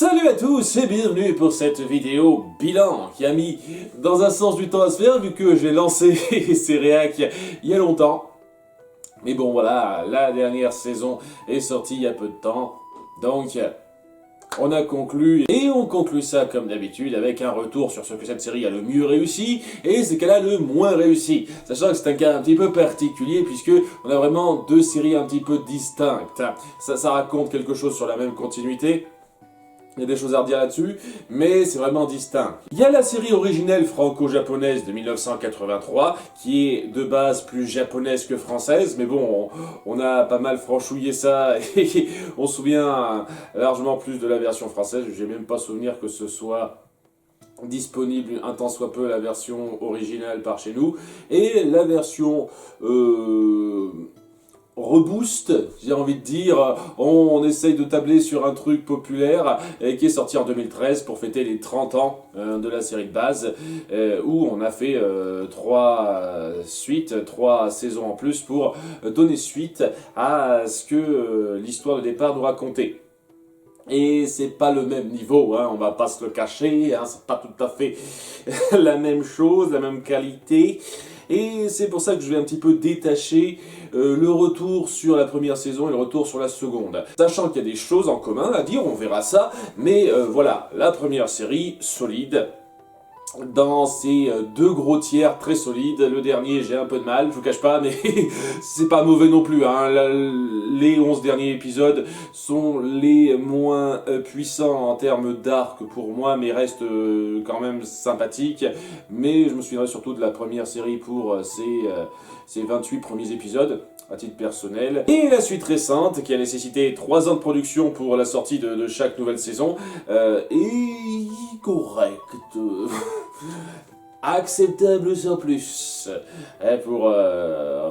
Salut à tous et bienvenue pour cette vidéo bilan qui a mis dans un sens du temps à se faire vu que j'ai lancé ces réacs il y a longtemps. Mais bon voilà, la dernière saison est sortie il y a peu de temps, donc on a conclu, et on conclut ça comme d'habitude avec un retour sur ce que cette série a le mieux réussi et ce qu'elle a le moins réussi. Sachant que c'est un cas un petit peu particulier puisque on a vraiment deux séries un petit peu distinctes. Ça raconte quelque chose sur la même continuité. Il y a des choses à redire là-dessus, mais c'est vraiment distinct. Il y a la série originelle franco-japonaise de 1983, qui est de base plus japonaise que française, mais bon, on a pas mal franchouillé ça, et on se souvient largement plus de la version française. J'ai même pas souvenir que ce soit disponible un tant soit peu la version originale par chez nous, et la version reboost, j'ai envie de dire, on essaye de tabler sur un truc populaire qui est sorti en 2013 pour fêter les 30 ans de la série de base, où on a fait 3 suites, 3 saisons en plus pour donner suite à ce que l'histoire de départ nous racontait. Et c'est pas le même niveau, hein, on va pas se le cacher, hein, c'est pas tout à fait la même chose, la même qualité. Et c'est pour ça que je vais un petit peu détacher le retour sur la première saison et le retour sur la seconde. Sachant qu'il y a des choses en commun à dire, on verra ça, mais voilà, la première série, solide. Dans ces 2 gros tiers très solides, le dernier j'ai un peu de mal, je vous cache pas, mais c'est pas mauvais non plus, hein. Les 11 derniers épisodes sont les moins puissants en termes d'arc pour moi, mais restent quand même sympathiques. Mais je me souviendrai surtout de la première série pour ces 28 premiers épisodes, à titre personnel. Et la suite récente, qui a nécessité 3 ans de production pour la sortie de chaque nouvelle saison, est correcte. Acceptable sans plus, pour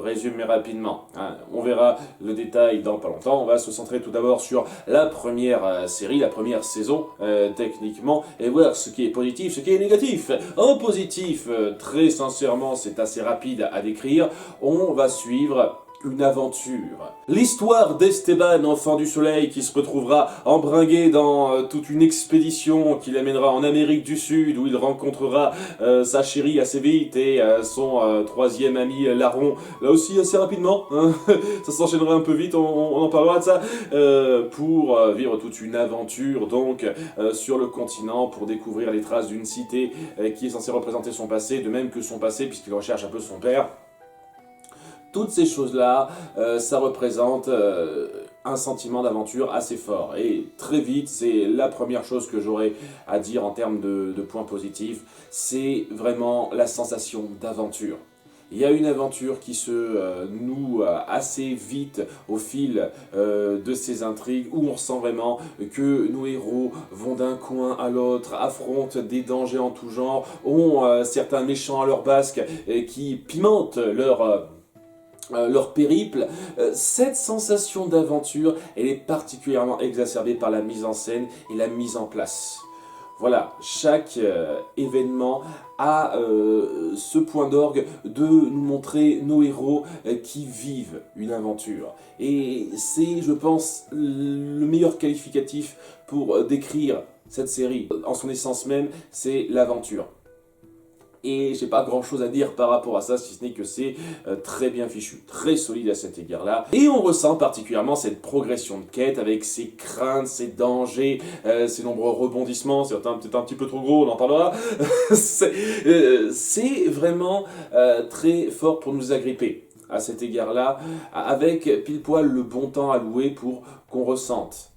résumer rapidement. On verra le détail dans pas longtemps. On va se centrer tout d'abord sur la première série, la première saison, techniquement, et voir ce qui est positif, ce qui est négatif. En positif, très sincèrement, c'est assez rapide à décrire. On va suivre une aventure. L'histoire d'Esteban, enfant du soleil, qui se retrouvera embringué dans toute une expédition qui l'amènera en Amérique du Sud, où il rencontrera sa chérie assez vite et son 3e ami larron, là aussi assez rapidement, hein. Ça s'enchaînera un peu vite, on en parlera de ça, pour vivre toute une aventure donc sur le continent, pour découvrir les traces d'une cité qui est censée représenter son passé, de même que son passé, puisqu'il recherche un peu son père. Toutes ces choses-là, ça représente un sentiment d'aventure assez fort. Et très vite, c'est la première chose que j'aurais à dire en termes de points positifs, c'est vraiment la sensation d'aventure. Il y a une aventure qui se noue assez vite au fil de ces intrigues, où on ressent vraiment que nos héros vont d'un coin à l'autre, affrontent des dangers en tout genre, ont certains méchants à leur basque qui pimentent leur périple. Cette sensation d'aventure, elle est particulièrement exacerbée par la mise en scène et la mise en place. Voilà, chaque événement a ce point d'orgue de nous montrer nos héros qui vivent une aventure. Et c'est, je pense, le meilleur qualificatif pour décrire cette série. En son essence même, c'est l'aventure. Et j'ai pas grand chose à dire par rapport à ça, si ce n'est que c'est très bien fichu, très solide à cet égard-là. Et on ressent particulièrement cette progression de quête avec ses craintes, ses dangers, ses nombreux rebondissements, certains peut-être un petit peu trop gros, on en parlera. C'est vraiment très fort pour nous agripper à cet égard-là, avec pile poil le bon temps à louer pour qu'on ressente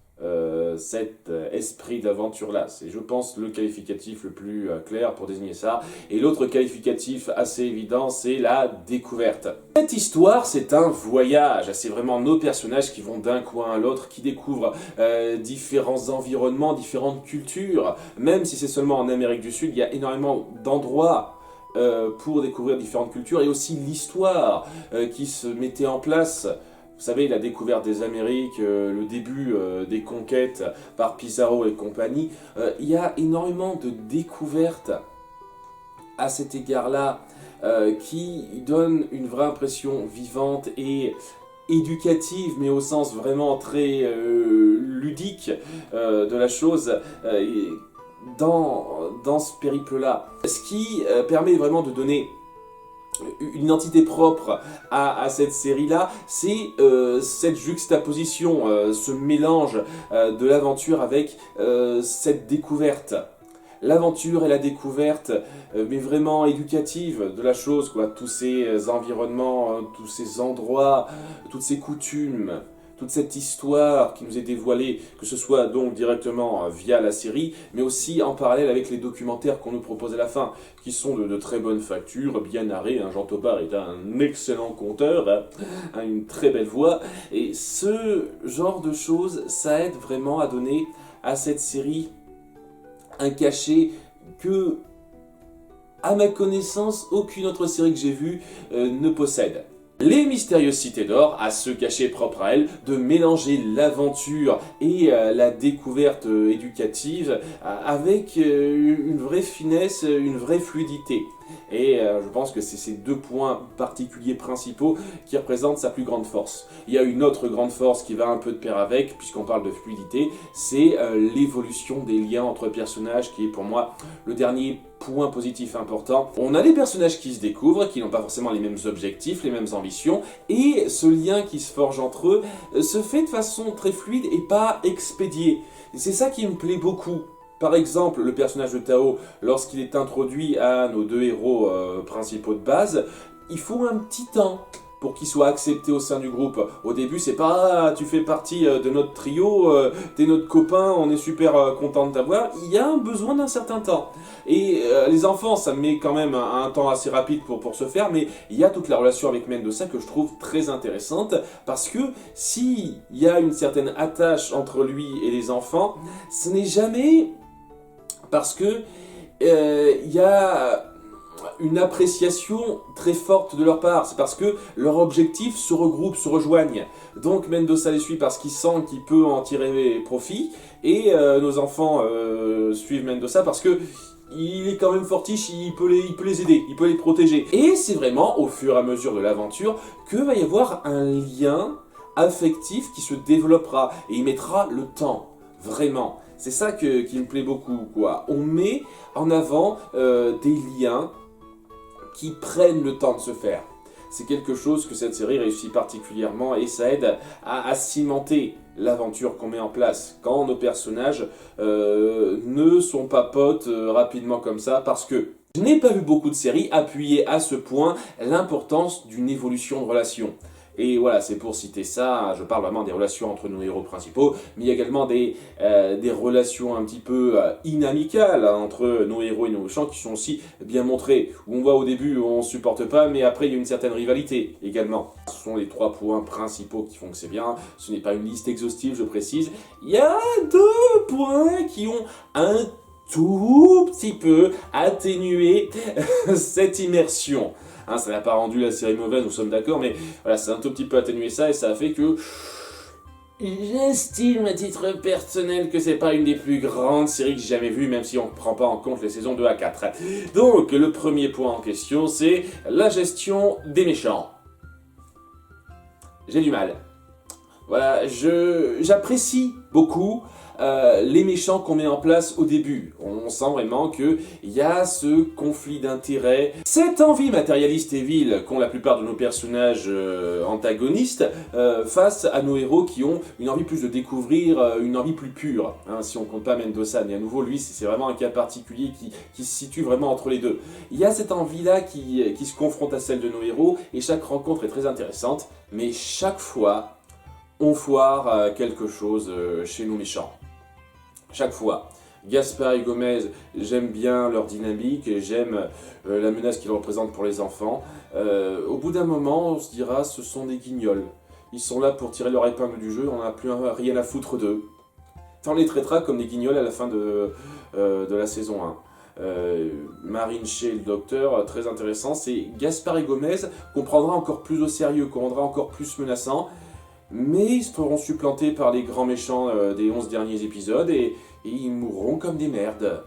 cet esprit d'aventure-là. C'est, je pense, le qualificatif le plus clair pour désigner ça. Et l'autre qualificatif assez évident, c'est la découverte. Cette histoire, c'est un voyage. C'est vraiment nos personnages qui vont d'un coin à l'autre, qui découvrent différents environnements, différentes cultures. Même si c'est seulement en Amérique du Sud, il y a énormément d'endroits pour découvrir différentes cultures, et aussi l'histoire qui se mettait en place. Vous savez, la découverte des Amériques, le début des conquêtes par Pizarro et compagnie, il y a énormément de découvertes à cet égard-là qui donnent une vraie impression vivante et éducative, mais au sens vraiment très ludique de la chose, dans ce périple-là. Ce qui permet vraiment de donner une identité propre à cette série-là, c'est cette juxtaposition, ce mélange de l'aventure avec cette découverte. L'aventure et la découverte, mais vraiment éducative de la chose, quoi. Tous ces environnements, tous ces endroits, toutes ces coutumes, toute cette histoire qui nous est dévoilée, que ce soit donc directement via la série, mais aussi en parallèle avec les documentaires qu'on nous propose à la fin, qui sont de très bonne facture, bien narrés. Jean Topard est un excellent conteur, une très belle voix, et ce genre de choses, ça aide vraiment à donner à cette série un cachet que, à ma connaissance, aucune autre série que j'ai vue ne possède. Les Mystérieuses Cités d'Or a ce cachet propre à elle de mélanger l'aventure et la découverte éducative avec une vraie finesse, une vraie fluidité. Et je pense que c'est ces deux points particuliers principaux qui représentent sa plus grande force. Il y a une autre grande force qui va un peu de pair avec, puisqu'on parle de fluidité, c'est l'évolution des liens entre personnages, qui est pour moi le dernier point positif important. On a des personnages qui se découvrent, qui n'ont pas forcément les mêmes objectifs, les mêmes ambitions, et ce lien qui se forge entre eux se fait de façon très fluide et pas expédié. C'est ça qui me plaît beaucoup. Par exemple, le personnage de Tao, lorsqu'il est introduit à nos deux héros principaux de base, il faut un petit temps pour qu'il soit accepté au sein du groupe. Au début, c'est pas « Ah, tu fais partie de notre trio, t'es notre copain, on est super content de t'avoir ». Il y a besoin d'un certain temps. Et les enfants, ça met quand même un temps assez rapide pour se faire, mais il y a toute la relation avec Mendoza que je trouve très intéressante, parce que s'il y a une certaine attache entre lui et les enfants, ce n'est jamais parce que y a une appréciation très forte de leur part. C'est parce que leurs objectifs se regroupent, se rejoignent. Donc Mendoza les suit parce qu'il sent qu'il peut en tirer profit, et nos enfants suivent Mendoza parce que il est quand même fortiche, il peut les aider, il peut les protéger. Et c'est vraiment au fur et à mesure de l'aventure que va y avoir un lien affectif qui se développera, et il mettra le temps, vraiment. C'est ça qui me plaît beaucoup, quoi. On met en avant des liens qui prennent le temps de se faire. C'est quelque chose que cette série réussit particulièrement, et ça aide à cimenter l'aventure qu'on met en place. Quand nos personnages ne sont pas potes rapidement comme ça, parce que je n'ai pas vu beaucoup de séries appuyer à ce point l'importance d'une évolution de relation. Et voilà, c'est pour citer ça, je parle vraiment des relations entre nos héros principaux, mais il y a également des relations un petit peu inamicales entre nos héros et nos méchants qui sont aussi bien montrées. Où on voit au début, on ne supporte pas, mais après il y a une certaine rivalité également. Ce sont les 3 points principaux qui font que c'est bien. Ce n'est pas une liste exhaustive, je précise. Il y a 2 points qui ont un tout petit peu atténué cette immersion. Ça n'a pas rendu la série mauvaise, nous sommes d'accord, mais voilà, c'est un tout petit peu atténué ça, et ça a fait que j'estime à titre personnel que c'est pas une des plus grandes séries que j'ai jamais vues, même si on ne prend pas en compte les saisons 2 à 4. Donc, le premier point en question, c'est la gestion des méchants. J'ai du mal. Voilà, j'apprécie beaucoup les méchants qu'on met en place au début. On sent vraiment qu'il y a ce conflit d'intérêts, cette envie matérialiste et vile qu'ont la plupart de nos personnages antagonistes face à nos héros qui ont une envie plus de découvrir, une envie plus pure. Si on compte pas Mendoza, mais à nouveau, lui, c'est vraiment un cas particulier qui se situe vraiment entre les deux. Il y a cette envie-là qui se confronte à celle de nos héros, et chaque rencontre est très intéressante, mais chaque fois, on foire quelque chose chez nos méchants. Chaque fois. Gaspard et Gomez, j'aime bien leur dynamique et j'aime la menace qu'ils représentent pour les enfants. Au bout d'un moment, on se dira, ce sont des guignols. Ils sont là pour tirer leur épingle du jeu, on n'a plus rien à foutre d'eux. Enfin, on les traitera comme des guignols à la fin de la saison 1. Marine Shea, le docteur, très intéressant. C'est Gaspard et Gomez qu'on prendra encore plus au sérieux, qu'on rendra encore plus menaçant. Mais ils se feront supplanter par les grands méchants des 11 derniers épisodes, et ils mourront comme des merdes.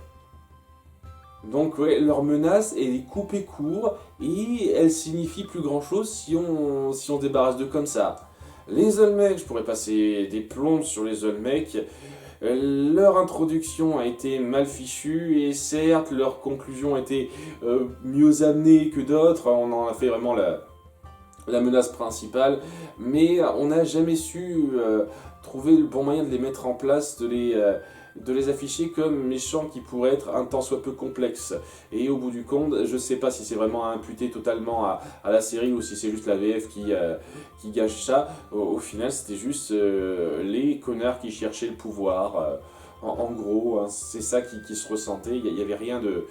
Donc ouais, leur menace est coupée court, et elle signifie plus grand chose si on se débarrasse d'eux comme ça. Les Olmecs, je pourrais passer des plombes sur les Olmecs. Leur introduction a été mal fichue et certes leur conclusion a été mieux amenée que d'autres, on en a fait vraiment la menace principale, mais on n'a jamais su trouver le bon moyen de les mettre en place, de les afficher comme méchants qui pourraient être un tant soit peu complexes. Et au bout du compte, je sais pas si c'est vraiment à imputer totalement à la série ou si c'est juste la VF qui gâche ça. Au final, c'était juste les connards qui cherchaient le pouvoir. En gros, hein, c'est ça qui se ressentait. Il n'y avait rien de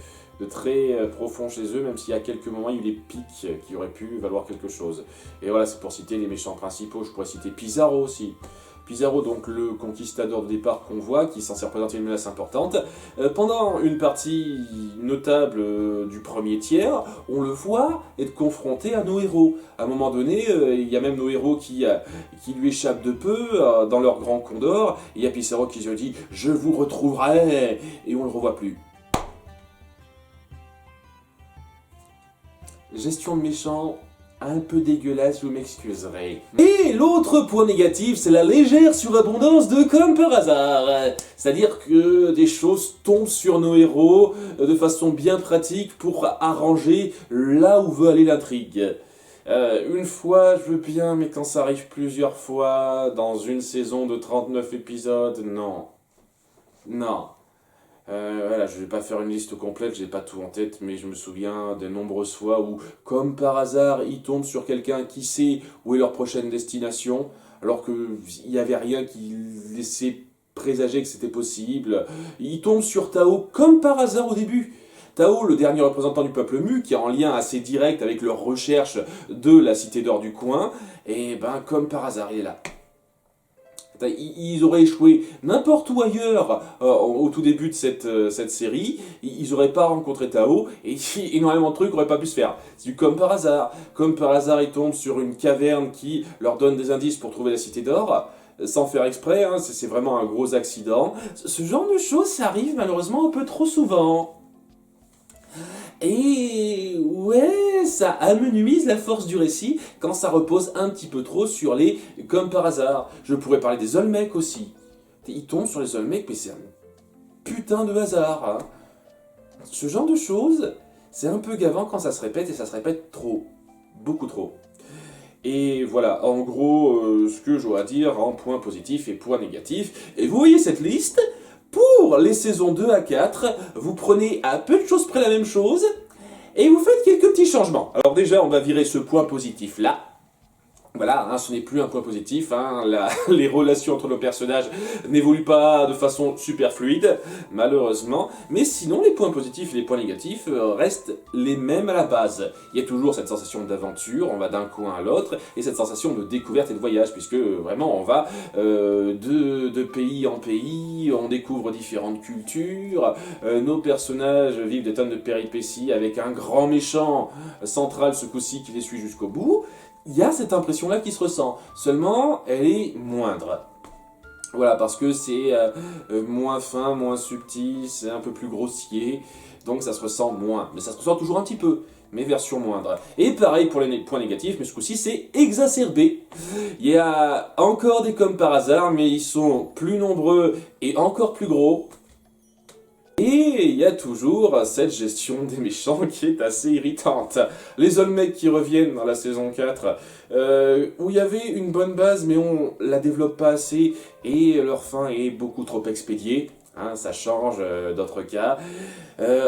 très profond chez eux, même s'il y a quelques moments, il y a eu des pics qui auraient pu valoir quelque chose. Et voilà, c'est pour citer les méchants principaux. Je pourrais citer Pizarro aussi. Pizarro, donc le conquistador de départ qu'on voit, qui est censé représenter une menace importante. Pendant une partie notable du premier tiers, on le voit être confronté à nos héros. À un moment donné, il y a même nos héros qui lui échappent de peu dans leur grand condor. Et il y a Pizarro qui se dit « Je vous retrouverai !» et on le revoit plus. Gestion de méchants, un peu dégueulasse, vous m'excuserez. Et l'autre point négatif, c'est la légère surabondance de comme par hasard. C'est-à-dire que des choses tombent sur nos héros de façon bien pratique pour arranger là où veut aller l'intrigue. Une fois, je veux bien, mais quand ça arrive plusieurs fois, dans une saison de 39 épisodes, non. Non. Voilà, je vais pas faire une liste complète, j'ai pas tout en tête, mais je me souviens de nombreuses fois où, comme par hasard, ils tombent sur quelqu'un qui sait où est leur prochaine destination, alors qu'il n'y avait rien qui laissait présager que c'était possible. Ils tombent sur Tao comme par hasard au début. Tao, le dernier représentant du peuple mu, qui est en lien assez direct avec leur recherche de la cité d'or du coin, et ben comme par hasard, il est là. Ils auraient échoué n'importe où ailleurs au tout début de cette série, ils n'auraient pas rencontré Tao et énormément de trucs n'auraient pas pu se faire. C'est du comme par hasard. Comme par hasard, ils tombent sur une caverne qui leur donne des indices pour trouver la cité d'or, sans faire exprès, hein, c'est vraiment un gros accident. Ce genre de choses, ça arrive malheureusement un peu trop souvent. Et ouais, ça amenuise la force du récit quand ça repose un petit peu trop sur les comme par hasard. Je pourrais parler des Olmecs aussi. Ils tombent sur les Olmecs, mais c'est un putain de hasard. Hein. Ce genre de choses, c'est un peu gavant quand ça se répète et ça se répète trop. Beaucoup trop. Et voilà, en gros, ce que j'aurais à dire en points positifs et points négatifs. Et vous voyez cette liste ? Pour les saisons 2 à 4, vous prenez à peu de choses près la même chose, et vous faites quelques petits changements. Alors déjà, on va virer ce point positif là. Voilà, hein, ce n'est plus un point positif, hein, les relations entre nos personnages n'évoluent pas de façon super fluide, malheureusement, mais sinon les points positifs et les points négatifs restent les mêmes à la base. Il y a toujours cette sensation d'aventure, on va d'un coin à l'autre, et cette sensation de découverte et de voyage, puisque vraiment on va de pays en pays, on découvre différentes cultures, nos personnages vivent des tonnes de péripéties avec un grand méchant central ce coup-ci qui les suit jusqu'au bout. Il y a cette impression-là qui se ressent, seulement elle est moindre. Voilà, parce que c'est moins fin, moins subtil, c'est un peu plus grossier, donc ça se ressent moins. Mais ça se ressent toujours un petit peu, mais version moindre. Et pareil pour les points négatifs, mais ce coup-ci c'est exacerbé. Il y a encore des comme par hasard, mais ils sont plus nombreux et encore plus gros. Et il y a toujours cette gestion des méchants qui est assez irritante. Les Olmecs qui reviennent dans la saison 4, où il y avait une bonne base, mais on la développe pas assez, et leur fin est beaucoup trop expédiée. Hein, ça change d'autres cas.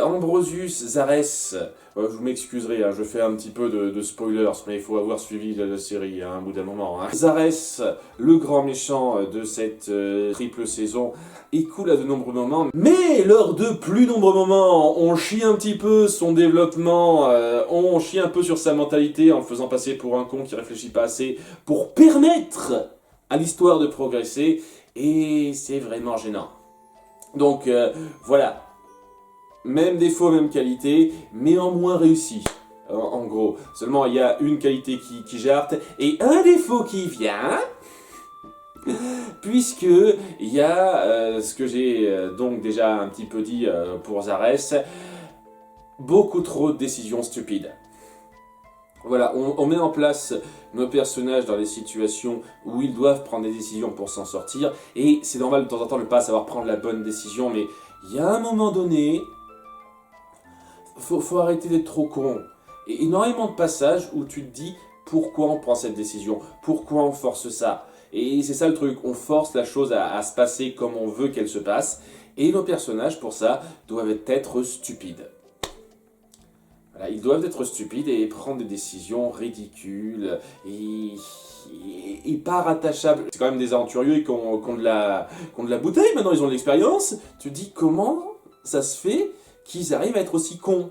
Ambrosius, Zarès, vous m'excuserez, hein, je fais un petit peu de spoilers, mais il faut avoir suivi la série à un bout d'un moment. Hein. Zarès, le grand méchant de cette triple saison, est cool à de nombreux moments, mais lors de plus nombreux moments, on chie un petit peu son développement, on chie un peu sur sa mentalité en le faisant passer pour un con qui réfléchit pas assez, pour permettre à l'histoire de progresser, et c'est vraiment gênant. Donc voilà, même défaut, même qualité, mais en moins réussi. En gros, seulement il y a une qualité qui jarte et un défaut qui vient, puisque il y a ce que j'ai donc déjà un petit peu dit pour Zarès, beaucoup trop de décisions stupides. Voilà, on met en place nos personnages dans des situations où ils doivent prendre des décisions pour s'en sortir, et c'est normal de temps en temps de ne pas savoir prendre la bonne décision, mais il y a un moment donné, faut arrêter d'être trop con. Et énormément de passages où tu te dis pourquoi on prend cette décision, pourquoi on force ça. Et c'est ça le truc, on force la chose à se passer comme on veut qu'elle se passe, et nos personnages pour ça doivent être stupides. Voilà, ils doivent être stupides et prendre des décisions ridicules et pas rattachables. C'est quand même des aventuriers qui ont de la bouteille, maintenant ils ont de l'expérience. Tu te dis comment ça se fait qu'ils arrivent à être aussi cons.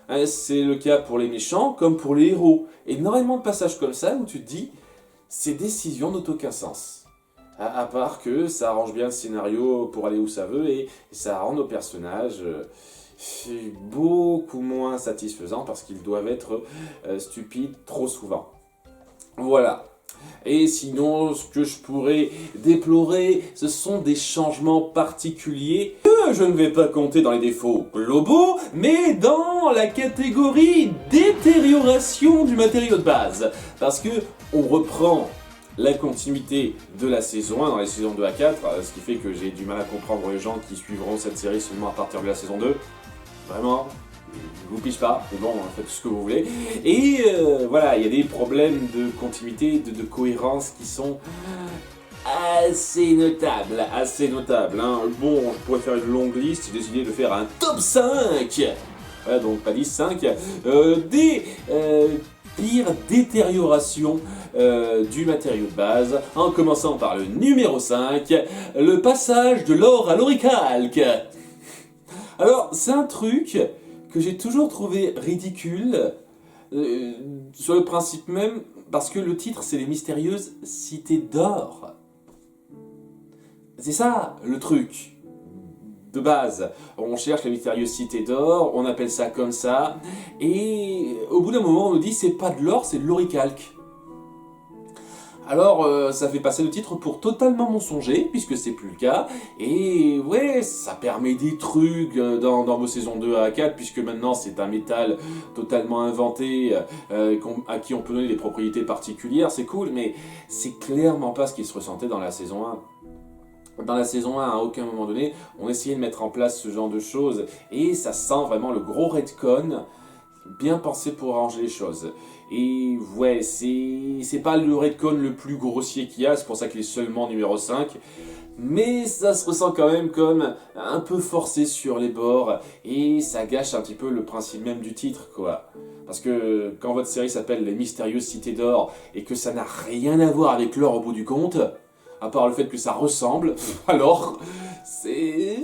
Hein, c'est le cas pour les méchants comme pour les héros. Énormément de passages comme ça où tu te dis ces décisions n'ont aucun sens. À part que ça arrange bien le scénario pour aller où ça veut et ça rend nos personnages beaucoup moins satisfaisants parce qu'ils doivent être stupides trop souvent. Voilà. Et sinon, ce que je pourrais déplorer, ce sont des changements particuliers que je ne vais pas compter dans les défauts globaux, mais dans la catégorie détérioration du matériau de base. Parce que on reprend la continuité de la saison 1 dans les saisons 2 à 4, ce qui fait que j'ai du mal à comprendre les gens qui suivront cette série seulement à partir de la saison 2. Vraiment, je vous piche pas, mais bon, faites tout ce que vous voulez. Et voilà, il y a des problèmes de continuité, de cohérence qui sont assez notables, hein. Bon, je pourrais faire une longue liste, j'ai décidé de faire un top 5, voilà, donc pas 10, 5, des pires détériorations du matériau de base, en commençant par le numéro 5, le passage de l'or à l'oricalque. Alors, c'est un truc que j'ai toujours trouvé ridicule, sur le principe même, parce que le titre, c'est les mystérieuses cités d'or. C'est ça, le truc, de base. On cherche les mystérieuses cités d'or, on appelle ça comme ça, et au bout d'un moment, on nous dit, c'est pas de l'or, c'est de l'oricalque. Alors, ça fait passer le titre pour totalement mensonger, puisque c'est plus le cas, et ouais, ça permet des trucs dans vos saisons 2 à 4, puisque maintenant c'est un métal totalement inventé, à qui on peut donner des propriétés particulières, c'est cool, mais c'est clairement pas ce qui se ressentait dans la saison 1. Dans la saison 1, à aucun moment donné, on essayait de mettre en place ce genre de choses, et ça sent vraiment le gros retcon, bien pensé pour arranger les choses. Et ouais, c'est pas le retcon le plus grossier qu'il y a, c'est pour ça qu'il est seulement numéro 5, mais ça se ressent quand même comme un peu forcé sur les bords, et ça gâche un petit peu le principe même du titre, quoi. Parce que quand votre série s'appelle Les Mystérieuses Cités d'Or, et que ça n'a rien à voir avec l'or au bout du compte, à part le fait que ça ressemble, alors c'est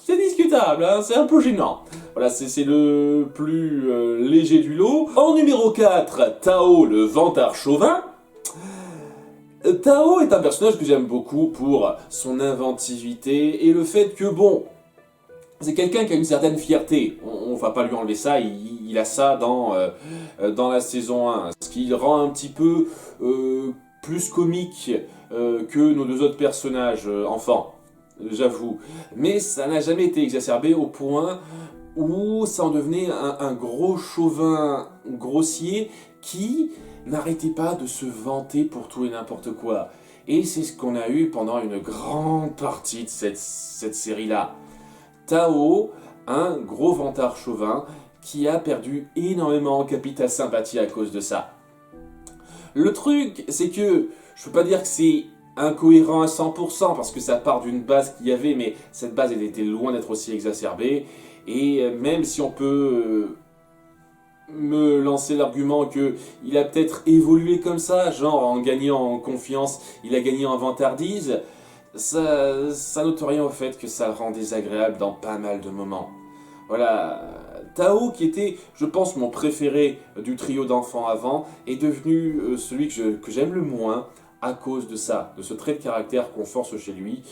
discutable, hein, c'est un peu gênant. Voilà, c'est le plus léger du lot. En numéro 4, Tao, le vantard chauvin. Tao est un personnage que j'aime beaucoup pour son inventivité et le fait que, bon, c'est quelqu'un qui a une certaine fierté. On va pas lui enlever ça, il a ça dans la saison 1. Ce qui le rend un petit peu plus comique que nos deux autres personnages enfants, j'avoue. Mais ça n'a jamais été exacerbé au point où ça en devenait un gros chauvin grossier qui n'arrêtait pas de se vanter pour tout et n'importe quoi. Et c'est ce qu'on a eu pendant une grande partie de cette série-là. Tao, un gros vantard chauvin qui a perdu énormément en capital sympathie à cause de ça. Le truc, c'est que je peux pas dire que c'est incohérent à 100% parce que ça part d'une base qu'il y avait, mais cette base elle était loin d'être aussi exacerbée. Et même si on peut me lancer l'argument qu'il a peut-être évolué comme ça, genre en gagnant en confiance, il a gagné en vantardise, ça n'ôte rien au fait que ça le rend désagréable dans pas mal de moments. Voilà, Tao, qui était, je pense, mon préféré du trio d'enfants avant, est devenu celui que j'aime le moins à cause de ça, de ce trait de caractère qu'on force chez lui,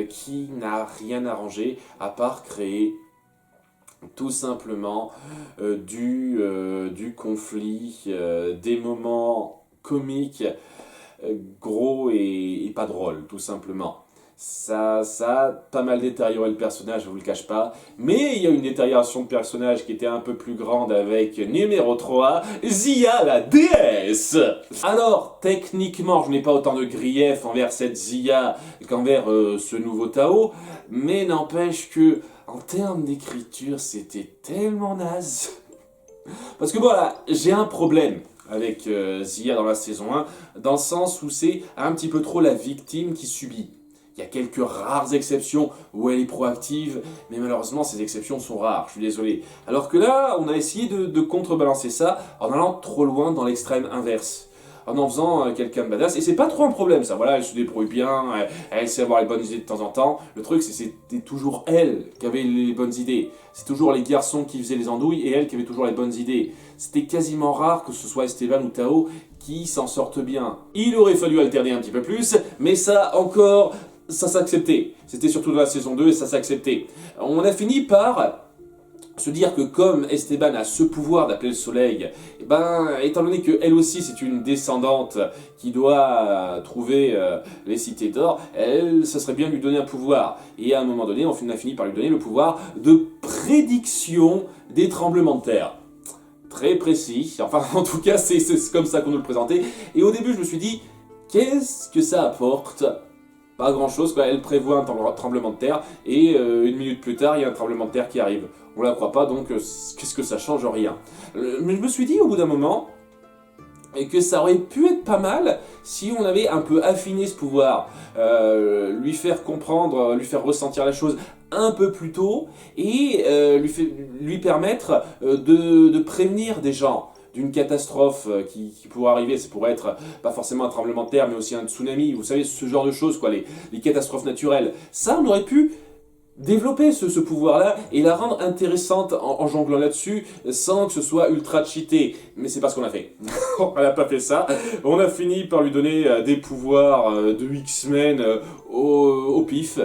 qui n'a rien arrangé à part créer tout simplement du conflit, des moments comiques, gros et pas drôles, tout simplement. Ça a pas mal détérioré le personnage, je vous le cache pas. Mais il y a une détérioration de personnage qui était un peu plus grande avec numéro 3, Xia la déesse. Alors, techniquement, je n'ai pas autant de griefs envers cette Xia qu'envers ce nouveau Tao, mais n'empêche que, en termes d'écriture, c'était tellement naze. Parce que voilà, j'ai un problème avec Xia dans la saison 1, dans le sens où c'est un petit peu trop la victime qui subit. Il y a quelques rares exceptions où elle est proactive, mais malheureusement ces exceptions sont rares, je suis désolé. Alors que là, on a essayé de contrebalancer ça en allant trop loin dans l'extrême inverse. En faisant quelqu'un de badass, et c'est pas trop un problème ça, voilà, elle se débrouille bien, elle sait avoir les bonnes idées de temps en temps. Le truc c'est que c'était toujours elle qui avait les bonnes idées. C'est toujours les garçons qui faisaient les andouilles et elle qui avait toujours les bonnes idées. C'était quasiment rare que ce soit Esteban ou Tao qui s'en sortent bien. Il aurait fallu alterner un petit peu plus, mais ça encore, ça s'acceptait. C'était surtout dans la saison 2 et ça s'acceptait. On a fini par se dire que comme Esteban a ce pouvoir d'appeler le soleil, et étant donné qu'elle aussi c'est une descendante qui doit trouver les cités d'or, ça serait bien de lui donner un pouvoir. Et à un moment donné, on a fini par lui donner le pouvoir de prédiction des tremblements de terre. Très précis, enfin en tout cas c'est comme ça qu'on nous le présentait. Et au début je me suis dit, qu'est-ce que ça apporte ? Pas grand chose, quoi. Elle prévoit un tremblement de terre et une minute plus tard il y a un tremblement de terre qui arrive. On la croit pas donc qu'est-ce que ça change? Rien. Mais je me suis dit au bout d'un moment que ça aurait pu être pas mal si on avait un peu affiné ce pouvoir, lui faire comprendre, lui faire ressentir la chose un peu plus tôt et lui permettre de prévenir des gens d'une catastrophe qui pourrait arriver. Ça pourrait être pas forcément un tremblement de terre, mais aussi un tsunami, vous savez, ce genre de choses, quoi, les catastrophes naturelles. Ça, on aurait pu développer ce pouvoir-là et la rendre intéressante en jonglant là-dessus sans que ce soit ultra cheaté. Mais c'est pas ce qu'on a fait. On n'a pas fait ça. On a fini par lui donner des pouvoirs de X-Men au pif.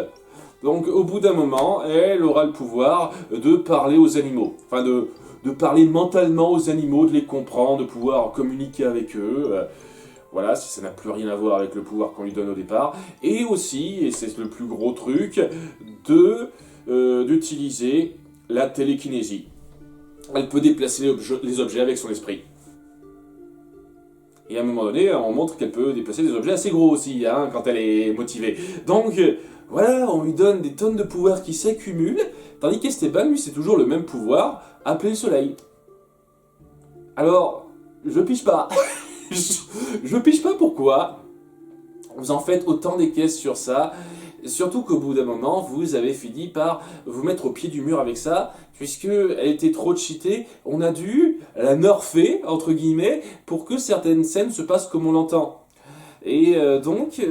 Donc au bout d'un moment, elle aura le pouvoir de parler aux animaux. Enfin de parler mentalement aux animaux, de les comprendre, de pouvoir communiquer avec eux. Voilà, si ça n'a plus rien à voir avec le pouvoir qu'on lui donne au départ. Et aussi, et c'est le plus gros truc, d'utiliser la télékinésie. Elle peut déplacer les objets avec son esprit. Et à un moment donné, on montre qu'elle peut déplacer des objets assez gros aussi, hein, quand elle est motivée. Donc, voilà, on lui donne des tonnes de pouvoirs qui s'accumulent, tandis qu'Esteban, lui, c'est toujours le même pouvoir, appeler le soleil. Alors, je pige pas. je pige pas pourquoi vous en faites autant des caisses sur ça. Surtout qu'au bout d'un moment, vous avez fini par vous mettre au pied du mur avec ça, puisqu'elle était trop cheatée, on a dû la nerfer, entre guillemets, pour que certaines scènes se passent comme on l'entend. Et donc,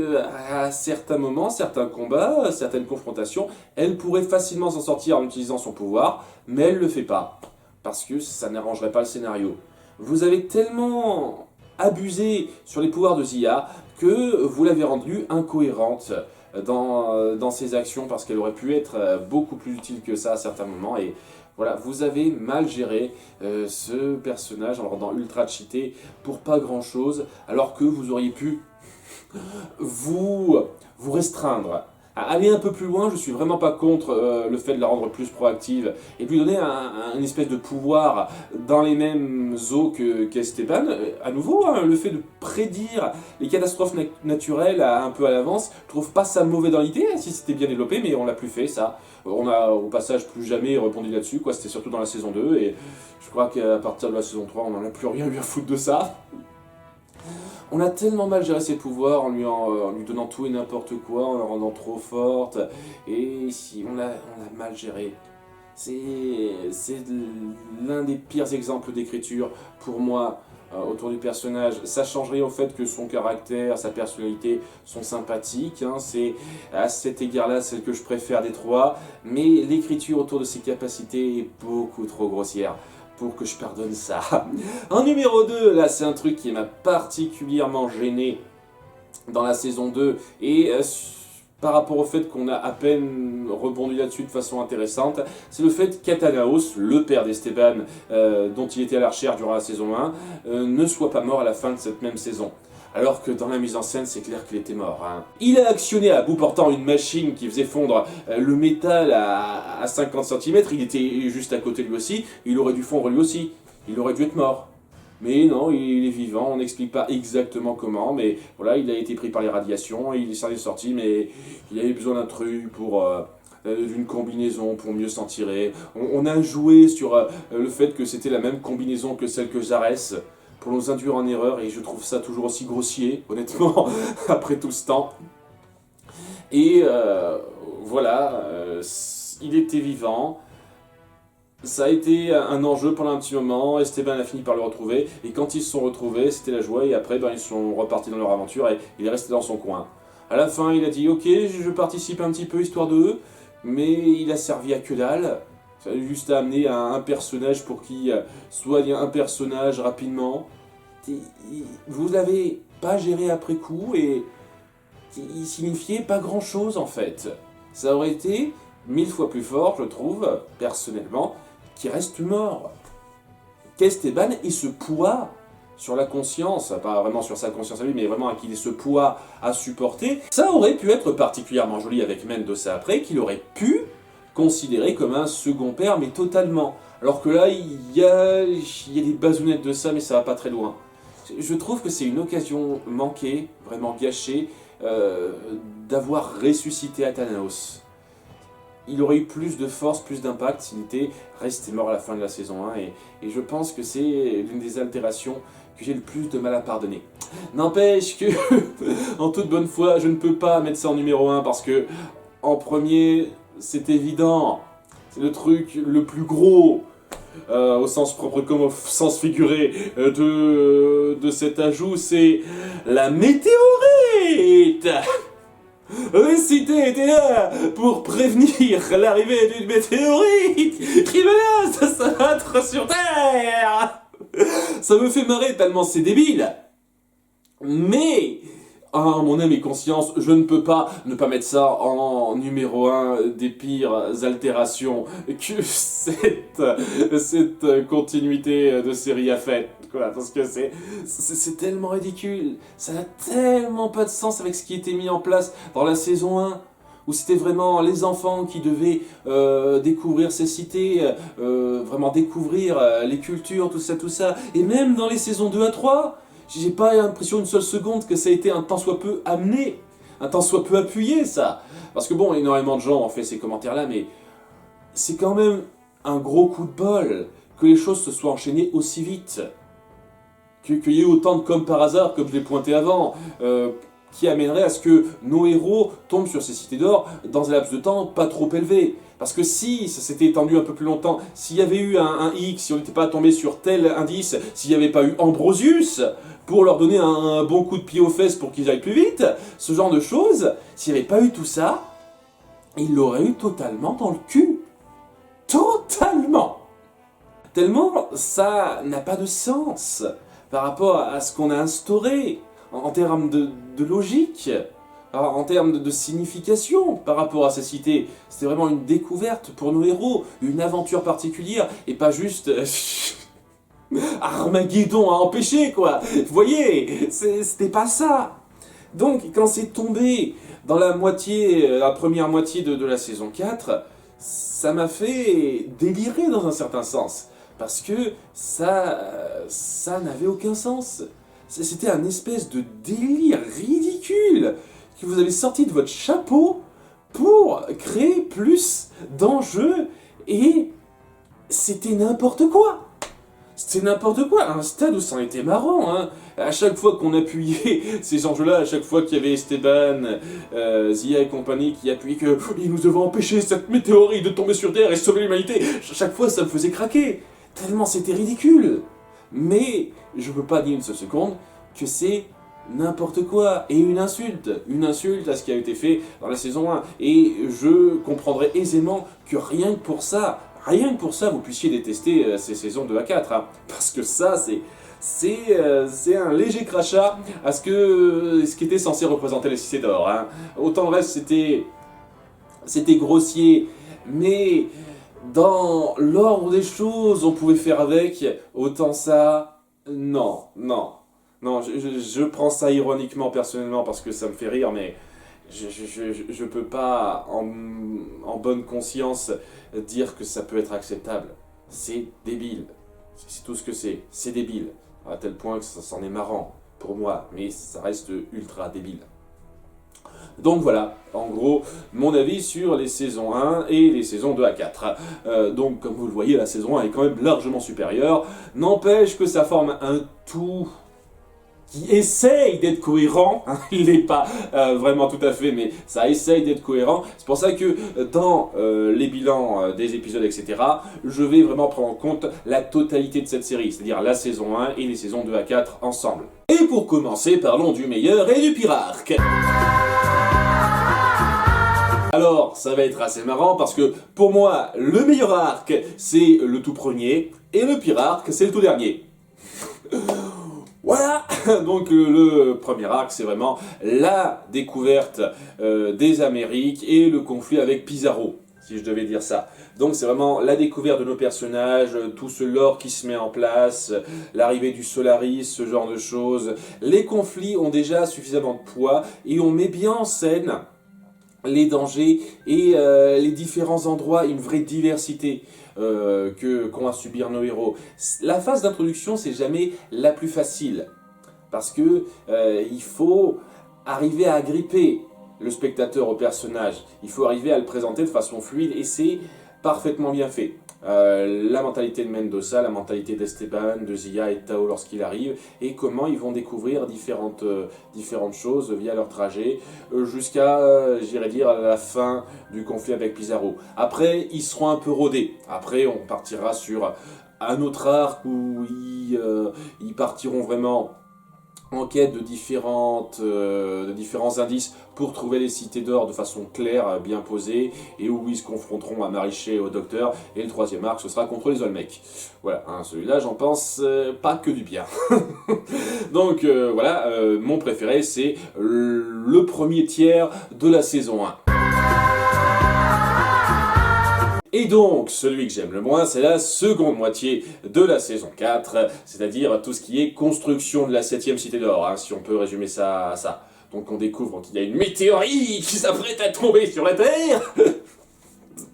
à certains moments, certains combats, certaines confrontations, elle pourrait facilement s'en sortir en utilisant son pouvoir, mais elle le fait pas, parce que ça n'arrangerait pas le scénario. Vous avez tellement abusé sur les pouvoirs de Xia que vous l'avez rendue incohérente dans ses actions, parce qu'elle aurait pu être beaucoup plus utile que ça à certains moments. Et voilà, vous avez mal géré ce personnage en le rendant ultra cheaté pour pas grand chose, alors que vous auriez pu vous restreindre. À aller un peu plus loin, je suis vraiment pas contre le fait de la rendre plus proactive et de lui donner un espèce de pouvoir dans les mêmes eaux qu'Esteban. À nouveau, hein, le fait de prédire les catastrophes naturelles un peu à l'avance, je trouve pas ça mauvais dans l'idée, si c'était bien développé, mais on l'a plus fait ça. On a au passage plus jamais rebondi là-dessus, quoi. C'était surtout dans la saison 2 et je crois qu'à partir de la saison 3, on n'en a plus rien eu à foutre de ça. On a tellement mal géré ses pouvoirs en lui donnant tout et n'importe quoi, en la rendant trop forte, et si on l'a mal géré. C'est l'un des pires exemples d'écriture pour moi autour du personnage. Ça changerait au fait que son caractère, sa personnalité sont sympathiques, hein, c'est à cet égard-là celle que je préfère des trois, mais l'écriture autour de ses capacités est beaucoup trop grossière pour que je pardonne ça. En numéro 2, là c'est un truc qui m'a particulièrement gêné dans la saison 2, et par rapport au fait qu'on a à peine rebondi là-dessus de façon intéressante, c'est le fait qu'Athanaos, le père d'Esteban, dont il était à la recherche durant la saison 1, ne soit pas mort à la fin de cette même saison. alors que dans la mise en scène, c'est clair qu'il était mort. Hein. Il a actionné à bout portant une machine qui faisait fondre le métal à 50 cm, il était juste à côté lui aussi, il aurait dû fondre lui aussi, il aurait dû être mort. Mais non, il est vivant, on n'explique pas exactement comment, mais voilà, il a été pris par les radiations, il s'en est sorti, mais il avait besoin d'un truc pour... d'une combinaison pour mieux s'en tirer. On a joué sur le fait que c'était la même combinaison que celle que Jarès, pour nous induire en erreur, et je trouve ça toujours aussi grossier, honnêtement, après tout ce temps. Et voilà, il était vivant. Ça a été un enjeu pendant un petit moment, Esteban a fini par le retrouver, et quand ils se sont retrouvés, c'était la joie, et après ils sont repartis dans leur aventure, et il est resté dans son coin. À la fin, il a dit « Ok, je participe un petit peu, histoire d'eux », mais il a servi à que dalle. Ça a juste amené un personnage pour qui soit il y a un personnage rapidement. Vous l'avez pas géré après coup, et il signifiait pas grand-chose en fait. Ça aurait été 1000 fois plus fort, je trouve, personnellement, qui reste mort. Qu'Esteban ait ce poids sur la conscience, pas vraiment sur sa conscience à lui, mais vraiment qu'il ait ce poids à supporter, ça aurait pu être particulièrement joli avec Mendoza après, qu'il aurait pu considérer comme un second père, mais totalement. Alors que là, il y a des bazounettes de ça, mais ça va pas très loin. Je trouve que c'est une occasion manquée, vraiment gâchée, d'avoir ressuscité Athanos. Il aurait eu plus de force, plus d'impact s'il était resté mort à la fin de la saison 1, et je pense que c'est l'une des altérations que j'ai le plus de mal à pardonner. N'empêche que, en toute bonne foi, je ne peux pas mettre ça en numéro 1, parce que, en premier, c'est évident, c'est le truc le plus gros, au sens propre comme au sens figuré, de cet ajout, c'est la météorite. Les cités étaient là pour prévenir l'arrivée d'une météorite qui menace de s'abattre sur Terre. Ça me fait marrer tellement c'est débile. Mais, mon âme et conscience, je ne peux pas ne pas mettre ça en numéro 1 des pires altérations que cette continuité de série a fait. Quoi, parce que c'est tellement ridicule, ça n'a tellement pas de sens avec ce qui était mis en place dans la saison 1, où c'était vraiment les enfants qui devaient découvrir ces cités, vraiment découvrir les cultures, tout ça, et même dans les saisons 2 à 3, j'ai pas l'impression une seule seconde que ça a été un tant soit peu amené, un tant soit peu appuyé ça, parce que bon, énormément de gens ont fait ces commentaires-là, mais c'est quand même un gros coup de bol que les choses se soient enchaînées aussi vite. Qu'il y ait autant de comme par hasard, comme je l'ai pointé avant, qui amènerait à ce que nos héros tombent sur ces cités d'or dans un laps de temps pas trop élevé. Parce que si ça s'était étendu un peu plus longtemps, s'il y avait eu un X, si on n'était pas tombé sur tel indice, s'il n'y avait pas eu Ambrosius pour leur donner un bon coup de pied aux fesses pour qu'ils aillent plus vite, ce genre de choses, s'il n'y avait pas eu tout ça, il l'aurait eu totalement dans le cul. Totalement. Tellement ça n'a pas de sens par rapport à ce qu'on a instauré en termes de logique, en termes de signification par rapport à ces cités. C'était vraiment une découverte pour nos héros, une aventure particulière, et pas juste Armageddon à empêcher, quoi. Vous voyez, c'était pas ça. Donc, quand c'est tombé dans la première moitié de la saison 4, ça m'a fait délirer dans un certain sens. Parce que ça n'avait aucun sens. C'était un espèce de délire ridicule que vous avez sorti de votre chapeau pour créer plus d'enjeux, et c'était n'importe quoi. C'était n'importe quoi, à un stade où ça en était marrant, hein. À chaque fois qu'on appuyait ces enjeux-là, à chaque fois qu'il y avait Esteban, Zia et compagnie qui appuyaient que nous devons empêcher cette météorite de tomber sur Terre et sauver l'humanité, chaque fois ça me faisait craquer, tellement c'était ridicule. Mais je peux pas dire une seule seconde que c'est n'importe quoi, et une insulte à ce qui a été fait dans la saison 1, et je comprendrais aisément que rien que pour ça, vous puissiez détester ces saisons 2 à 4, hein, parce que ça, c'est un léger crachat à ce qui était censé représenter les cités d'or. Hein. Autant le reste, c'était grossier, mais dans l'ordre des choses, on pouvait faire avec, autant ça, non. Non, je prends ça ironiquement personnellement parce que ça me fait rire, mais je peux pas en bonne conscience dire que ça peut être acceptable. C'est débile. C'est tout ce que c'est débile. À tel point que ça s'en est marrant pour moi, mais ça reste ultra débile. Donc voilà, en gros, mon avis sur les saisons 1 et les saisons 2 à 4. Donc comme vous le voyez, la saison 1 est quand même largement supérieure. N'empêche que ça forme un tout qui essaye d'être cohérent, hein, il n'est pas vraiment tout à fait, mais ça essaye d'être cohérent. C'est pour ça que dans les bilans des épisodes, etc., je vais vraiment prendre en compte la totalité de cette série, c'est-à-dire la saison 1 et les saisons 2 à 4 ensemble. Et pour commencer, parlons du meilleur et du pire arc. Alors, ça va être assez marrant parce que pour moi, le meilleur arc, c'est le tout premier, et le pire arc, c'est le tout dernier. Voilà. Donc le premier arc, c'est vraiment la découverte des Amériques et le conflit avec Pizarro, si je devais dire ça. Donc c'est vraiment la découverte de nos personnages, tout ce lore qui se met en place, l'arrivée du Solaris, ce genre de choses. Les conflits ont déjà suffisamment de poids et on met bien en scène les dangers et les différents endroits, une vraie diversité qu'ont à subir nos héros. La phase d'introduction, c'est jamais la plus facile, parce que il faut arriver à agripper le spectateur au personnage, il faut arriver à le présenter de façon fluide, et c'est parfaitement bien fait. La mentalité de Mendoza, la mentalité d'Esteban, de Zia et de Tao lorsqu'il arrive, et comment ils vont découvrir différentes choses via leur trajet, jusqu'à, j'irais dire, la fin du conflit avec Pizarro. Après, ils seront un peu rodés. Après, on partira sur un autre arc où ils partiront vraiment en quête de différents indices pour trouver les cités d'or de façon claire, bien posée, et où ils se confronteront à Mariché et au Docteur. Et le troisième arc, ce sera contre les Olmecs. Voilà, hein, celui-là, j'en pense pas que du bien. Donc voilà, mon préféré, c'est le premier tiers de la saison 1. Et donc, celui que j'aime le moins, c'est la seconde moitié de la saison 4, c'est-à-dire tout ce qui est construction de la 7ème cité d'or, hein, si on peut résumer ça à ça. Donc on découvre qu'il y a une météorite qui s'apprête à tomber sur la Terre.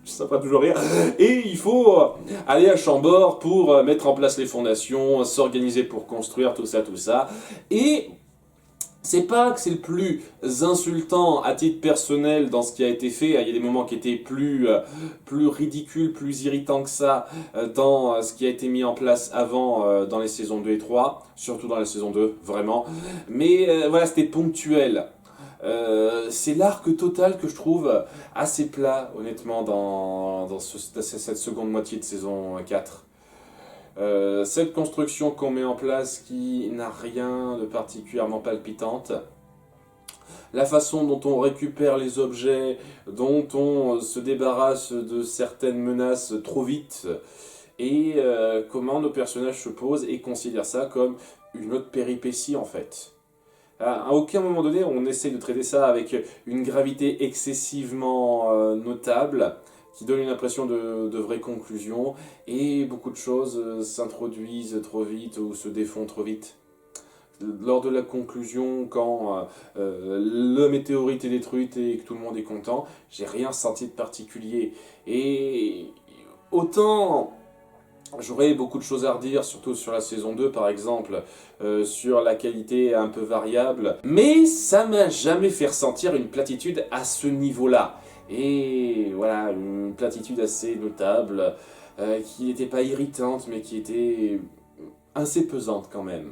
Ça fera toujours rire. Et il faut aller à Chambord pour mettre en place les fondations, s'organiser pour construire tout ça. Et c'est pas que c'est le plus insultant à titre personnel dans ce qui a été fait. Il y a des moments qui étaient plus ridicules, plus irritants que ça dans ce qui a été mis en place avant dans les saisons 2 et 3. Surtout dans la saison 2, vraiment. Mais voilà, c'était ponctuel. C'est l'arc total que je trouve assez plat, honnêtement, dans cette seconde moitié de saison 4. Cette construction qu'on met en place qui n'a rien de particulièrement palpitante, la façon dont on récupère les objets, dont on se débarrasse de certaines menaces trop vite, et comment nos personnages se posent et considèrent ça comme une autre péripétie en fait. À aucun moment donné on essaie de traiter ça avec une gravité excessivement notable, qui donne une impression de vraie conclusion, et beaucoup de choses s'introduisent trop vite ou se défont trop vite. Lors de la conclusion, quand la météorite est détruite et que tout le monde est content, j'ai rien senti de particulier. Et autant j'aurais beaucoup de choses à redire, surtout sur la saison 2 par exemple, sur la qualité un peu variable, mais ça m'a jamais fait ressentir une platitude à ce niveau-là. Et voilà, une platitude assez notable, qui n'était pas irritante, mais qui était assez pesante quand même.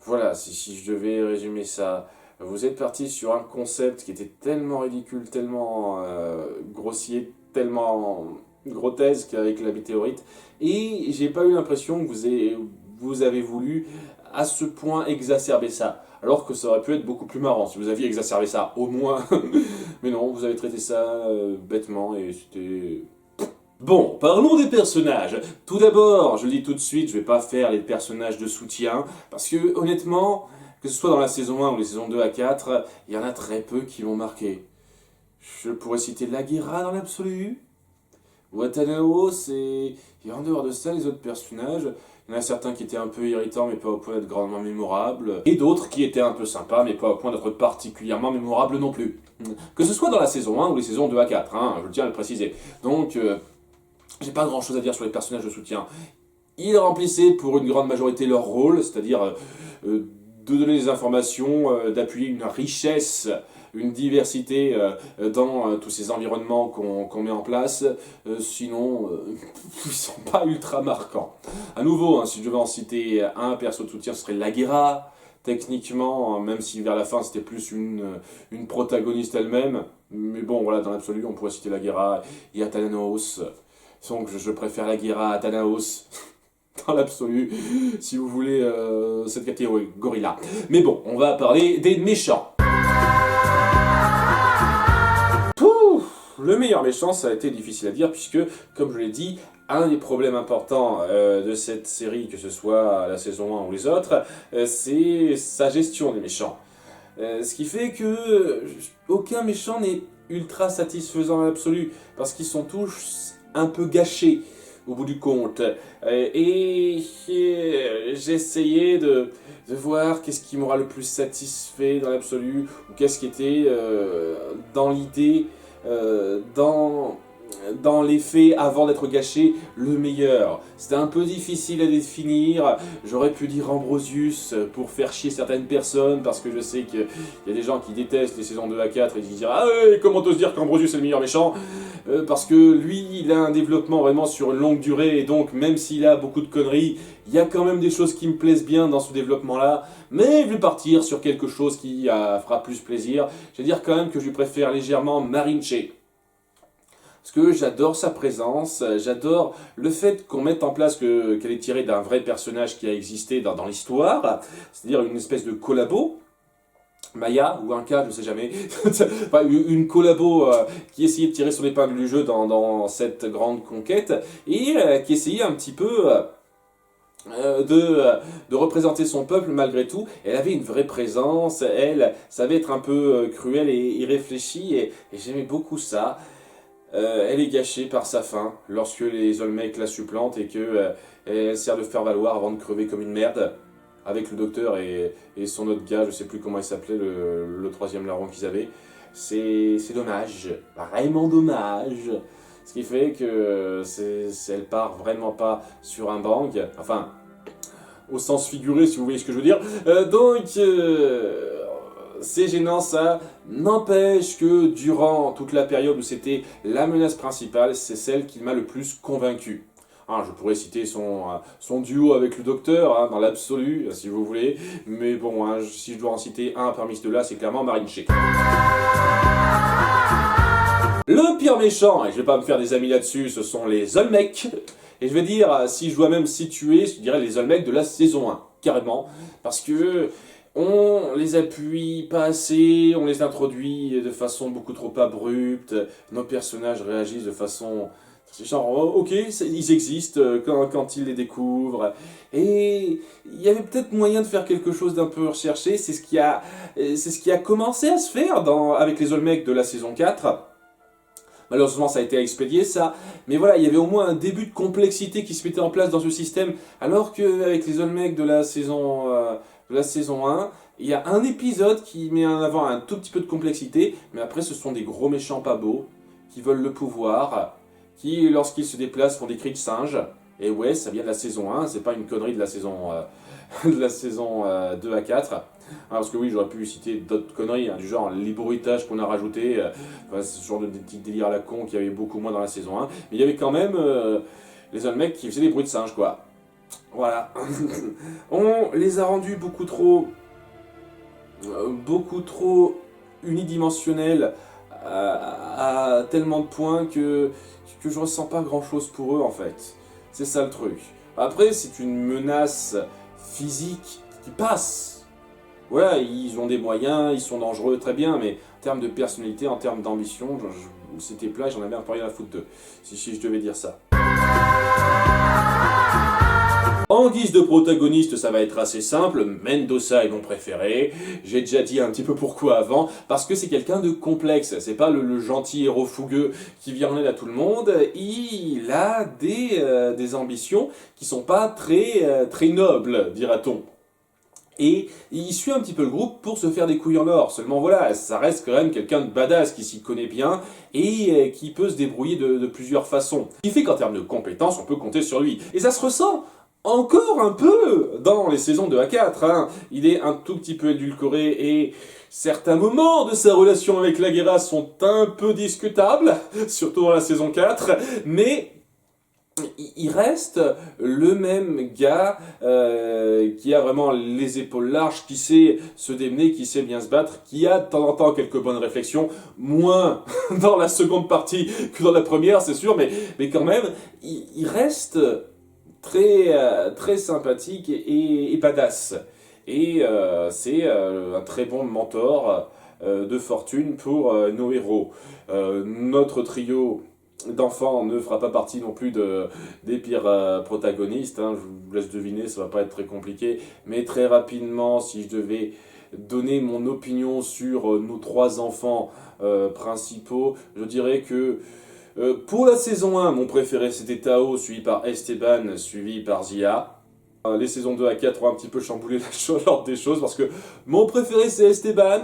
Voilà, si je devais résumer ça, vous êtes parti sur un concept qui était tellement ridicule, tellement grossier, tellement grotesque avec la météorite, et j'ai pas eu l'impression que vous avez voulu à ce point exacerber ça. Alors que ça aurait pu être beaucoup plus marrant si vous aviez exacerbé ça, au moins. Mais non, vous avez traité ça bêtement et c'était... Bon, parlons des personnages. Tout d'abord, je le dis tout de suite, je vais pas faire les personnages de soutien, parce que honnêtement, que ce soit dans la saison 1 ou les saisons 2 à 4, il y en a très peu qui m'ont marqué. Je pourrais citer Laguerra dans l'absolu, Watanao, et en dehors de ça, les autres personnages, Il y en a certains qui étaient un peu irritants, mais pas au point d'être grandement mémorables. Et d'autres qui étaient un peu sympas, mais pas au point d'être particulièrement mémorables non plus. Que ce soit dans la saison 1 ou les saisons 2 à 4, hein, je tiens à le préciser. Donc, j'ai pas grand chose à dire sur les personnages de soutien. Ils remplissaient pour une grande majorité leur rôle, c'est-à-dire de donner des informations, d'appuyer une richesse, une diversité dans tous ces environnements qu'on met en place. Sinon, ils sont pas ultra marquants. À nouveau, hein, si je devais en citer un perso de soutien, ce serait Laguerra. Techniquement, même si vers la fin c'était plus une protagoniste elle-même. Mais bon, voilà, dans l'absolu, on pourrait citer Laguerra et Athanaos. Donc je préfère Laguerra à Athanaos. Dans l'absolu, si vous voulez cette catégorie-là. Mais bon, on va parler des méchants. Le meilleur méchant, ça a été difficile à dire, puisque, comme je l'ai dit, un des problèmes importants de cette série, que ce soit la saison 1 ou les autres, c'est sa gestion des méchants. Ce qui fait que aucun méchant n'est ultra satisfaisant à l'absolu, parce qu'ils sont tous un peu gâchés au bout du compte. Et j'ai essayé de voir qu'est-ce qui m'aura le plus satisfait dans l'absolu, ou qu'est-ce qui était dans l'idée, dans les faits, avant d'être gâché, le meilleur. C'était un peu difficile à définir. J'aurais pu dire Ambrosius pour faire chier certaines personnes, parce que je sais qu'il y a des gens qui détestent les saisons 2 à 4 et qui disent « Ah ouais, comment t'oses dire qu'Ambrosius est le meilleur méchant ?» Parce que lui, il a un développement vraiment sur une longue durée, et donc même s'il a beaucoup de conneries, il y a quand même des choses qui me plaisent bien dans ce développement-là. Mais je vais partir sur quelque chose qui fera plus plaisir. Je vais dire quand même que je lui préfère légèrement Marinche. Parce que j'adore sa présence, j'adore le fait qu'on mette en place qu'elle est tirée d'un vrai personnage qui a existé dans l'histoire, c'est-à-dire une espèce de collabo, Maya ou un cas, je sais jamais, enfin, une collabo qui essayait de tirer son épingle du jeu dans cette grande conquête, et qui essayait un petit peu de représenter son peuple malgré tout. Elle avait une vraie présence, elle savait être un peu cruelle et irréfléchie, et j'aimais beaucoup ça. Elle est gâchée par sa fin lorsque les Olmecs la supplantent et qu'elle sert de faire valoir avant de crever comme une merde avec le docteur et son autre gars, je sais plus comment il s'appelait, le troisième larron qu'ils avaient. C'est dommage, vraiment dommage. Ce qui fait que elle part vraiment pas sur un bang, enfin, au sens figuré si vous voyez ce que je veux dire. C'est gênant, ça n'empêche que durant toute la période où c'était la menace principale, c'est celle qui m'a le plus convaincu. Hein, je pourrais citer son duo avec le docteur, hein, dans l'absolu, si vous voulez, mais bon, hein, si je dois en citer un parmi ces deux-là, c'est clairement Marinche. Le pire méchant, et je vais pas me faire des amis là-dessus, ce sont les Olmecs. Et je vais dire, si je dois même situer, je dirais les Olmecs de la saison 1, carrément, parce que on les appuie pas assez, on les introduit de façon beaucoup trop abrupte, nos personnages réagissent de façon genre oh, ok, ils existent quand ils les découvrent, et il y avait peut-être moyen de faire quelque chose d'un peu recherché. C'est ce qui a commencé à se faire avec les Olmecs de la saison 4. Malheureusement, ça a été expédié, ça. Mais voilà, il y avait au moins un début de complexité qui se mettait en place dans ce système. Alors qu'avec les Olmecs de la saison 1, il y a un épisode qui met en avant un tout petit peu de complexité. Mais après, ce sont des gros méchants pas beaux, qui veulent le pouvoir, qui, lorsqu'ils se déplacent, font des cris de singe. Et ouais, ça vient de la saison 1, c'est pas une connerie de la saison 2 à 4. Parce que oui, j'aurais pu citer d'autres conneries, hein, du genre les bruitages qu'on a rajoutés, ce genre de petits délires à la con qu'il y avait beaucoup moins dans la saison 1. Mais il y avait quand même les Olmecs qui faisaient des bruits de singe, quoi. Voilà. On les a rendus beaucoup trop unidimensionnels à tellement de points que je ressens pas grand chose pour eux, en fait. C'est ça le truc. Après, c'est une menace physique qui passe. Voilà, ils ont des moyens, ils sont dangereux, très bien, mais en termes de personnalité, en termes d'ambition, c'était plat, j'en avais un peu rien à foutre d'eux, si je devais dire ça. En guise de protagoniste, ça va être assez simple, Mendoza est mon préféré, j'ai déjà dit un petit peu pourquoi avant, parce que c'est quelqu'un de complexe, c'est pas le gentil héros fougueux qui vient en aide à tout le monde, il a des ambitions qui sont pas très nobles, dira-t-on. Et il suit un petit peu le groupe pour se faire des couilles en or. Seulement voilà, ça reste quand même quelqu'un de badass qui s'y connaît bien et qui peut se débrouiller de plusieurs façons. Ce qui fait qu'en termes de compétences, on peut compter sur lui. Et ça se ressent encore un peu dans les saisons 2 à 4. Hein. Il est un tout petit peu édulcoré et certains moments de sa relation avec la Guerra sont un peu discutables, surtout dans la saison 4, mais il reste le même gars qui a vraiment les épaules larges, qui sait se démener, qui sait bien se battre, qui a de temps en temps quelques bonnes réflexions, moins dans la seconde partie que dans la première, c'est sûr, mais quand même, il reste très sympathique et badass. Et c'est un très bon mentor de fortune pour nos héros. Notre trio d'enfants ne fera pas partie non plus des pires protagonistes, hein. Je vous laisse deviner, ça va pas être très compliqué, mais très rapidement, si je devais donner mon opinion sur nos 3 enfants principaux, je dirais que pour la saison 1, mon préféré c'était Tao, suivi par Esteban, suivi par Zia. Les saisons 2 à 4 ont un petit peu chamboulé l'ordre des choses, parce que mon préféré c'est Esteban,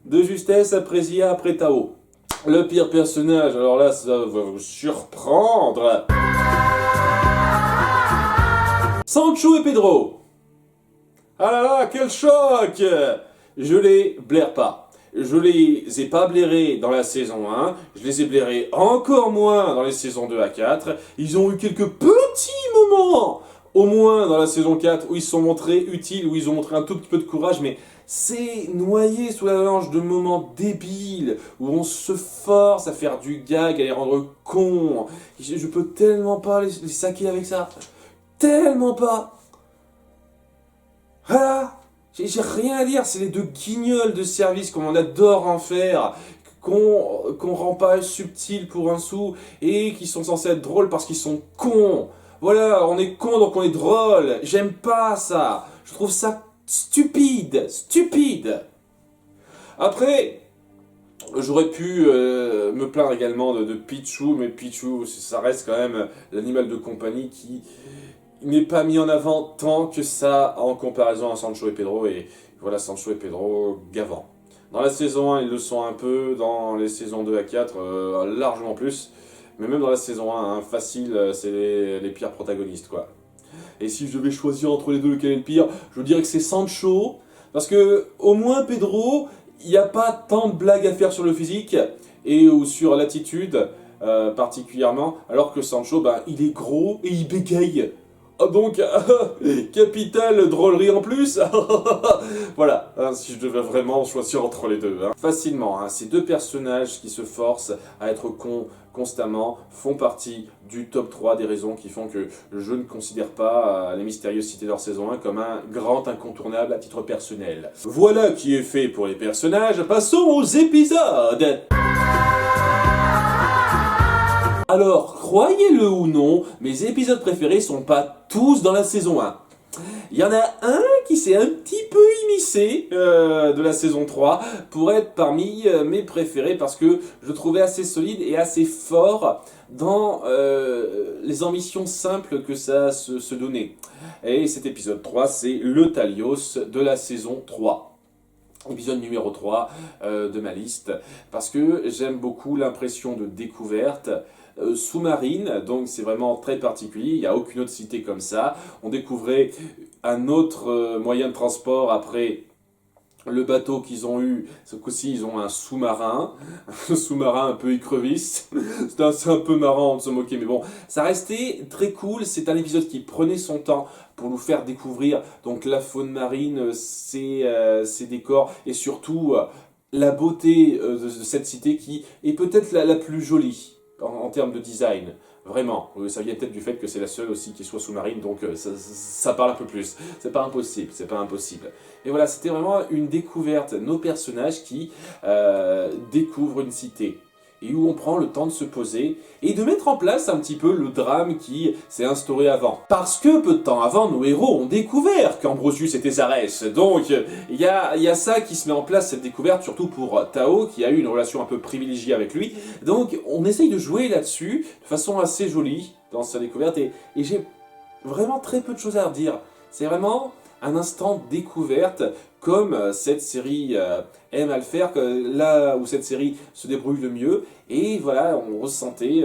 de justesse, après Zia, après Tao. Le pire personnage, alors là, ça va vous surprendre. Sancho et Pedro. Ah là là, quel choc! Je les blaire pas. Je les ai pas blairés dans la saison 1, je les ai blairés encore moins dans les saisons 2 à 4. Ils ont eu quelques petits moments, au moins dans la saison 4, où ils se sont montrés utiles, où ils ont montré un tout petit peu de courage, mais c'est noyé sous l'avalanche de moments débiles, où on se force à faire du gag, à les rendre cons. Je peux tellement pas les saquer avec ça. Tellement pas. Voilà. J'ai rien à dire, c'est les 2 guignols de service comme on adore en faire, qu'on rend pas subtil pour un sou, et qui sont censés être drôles parce qu'ils sont cons. Voilà, on est cons donc on est drôle. J'aime pas ça. Je trouve ça stupide. Après, j'aurais pu me plaindre également de Pichou, mais Pichou, ça reste quand même l'animal de compagnie qui n'est pas mis en avant tant que ça en comparaison à Sancho et Pedro, et voilà, Sancho et Pedro gavant. Dans la saison 1, ils le sont un peu, dans les saisons 2 à 4, largement plus, mais même dans la saison 1, hein, facile, c'est les pires protagonistes, quoi. Et si je devais choisir entre les deux lequel est le pire, je dirais que c'est Sancho, parce que au moins Pedro, il n'y a pas tant de blagues à faire sur le physique, ou sur l'attitude particulièrement, alors que Sancho, ben, il est gros et il bégaye. Donc, capitale drôlerie en plus. Voilà, hein, si je devais vraiment choisir entre les deux. Hein. Facilement, hein, ces 2 personnages qui se forcent à être cons constamment font partie du top 3 des raisons qui font que je ne considère pas Les Mystérieuses Cités d'Or saison 1 comme un grand incontournable à titre personnel. Voilà qui est fait pour les personnages, passons aux épisodes. Alors, croyez-le ou non, mes épisodes préférés sont pas tous dans la saison 1. Il y en a un qui s'est un petit peu immiscé de la saison 3 pour être parmi mes préférés parce que je le trouvais assez solide et assez fort dans les ambitions simples que ça se donnait. Et cet épisode 3, c'est le Talios de la saison 3. Épisode numéro 3 de ma liste, parce que j'aime beaucoup l'impression de découverte sous-marine, donc c'est vraiment très particulier, il n'y a aucune autre cité comme ça. On découvrait un autre moyen de transport après le bateau qu'ils ont eu, ce coup-ci ils ont un sous-marin un peu écrevisse, c'est un peu marrant de se moquer, mais bon, ça restait très cool, c'est un épisode qui prenait son temps pour nous faire découvrir donc la faune marine, ses décors, et surtout la beauté de cette cité qui est peut-être la plus jolie en termes de design. Vraiment, ça vient peut-être du fait que c'est la seule aussi qui soit sous-marine, donc ça parle un peu plus. C'est pas impossible, c'est pas impossible. Et voilà, c'était vraiment une découverte, nos personnages qui découvrent une cité. et où on prend le temps de se poser et de mettre en place un petit peu le drame qui s'est instauré avant. Parce que peu de temps avant, nos héros ont découvert qu'Ambrosius était Zarès. Donc il y a ça qui se met en place, cette découverte, surtout pour Tao, qui a eu une relation un peu privilégiée avec lui. Donc on essaye de jouer là-dessus de façon assez jolie dans sa découverte, et j'ai vraiment très peu de choses à redire. C'est vraiment un instant découverte, comme cette série aime à le faire, là où cette série se débrouille le mieux. Et voilà, on ressentait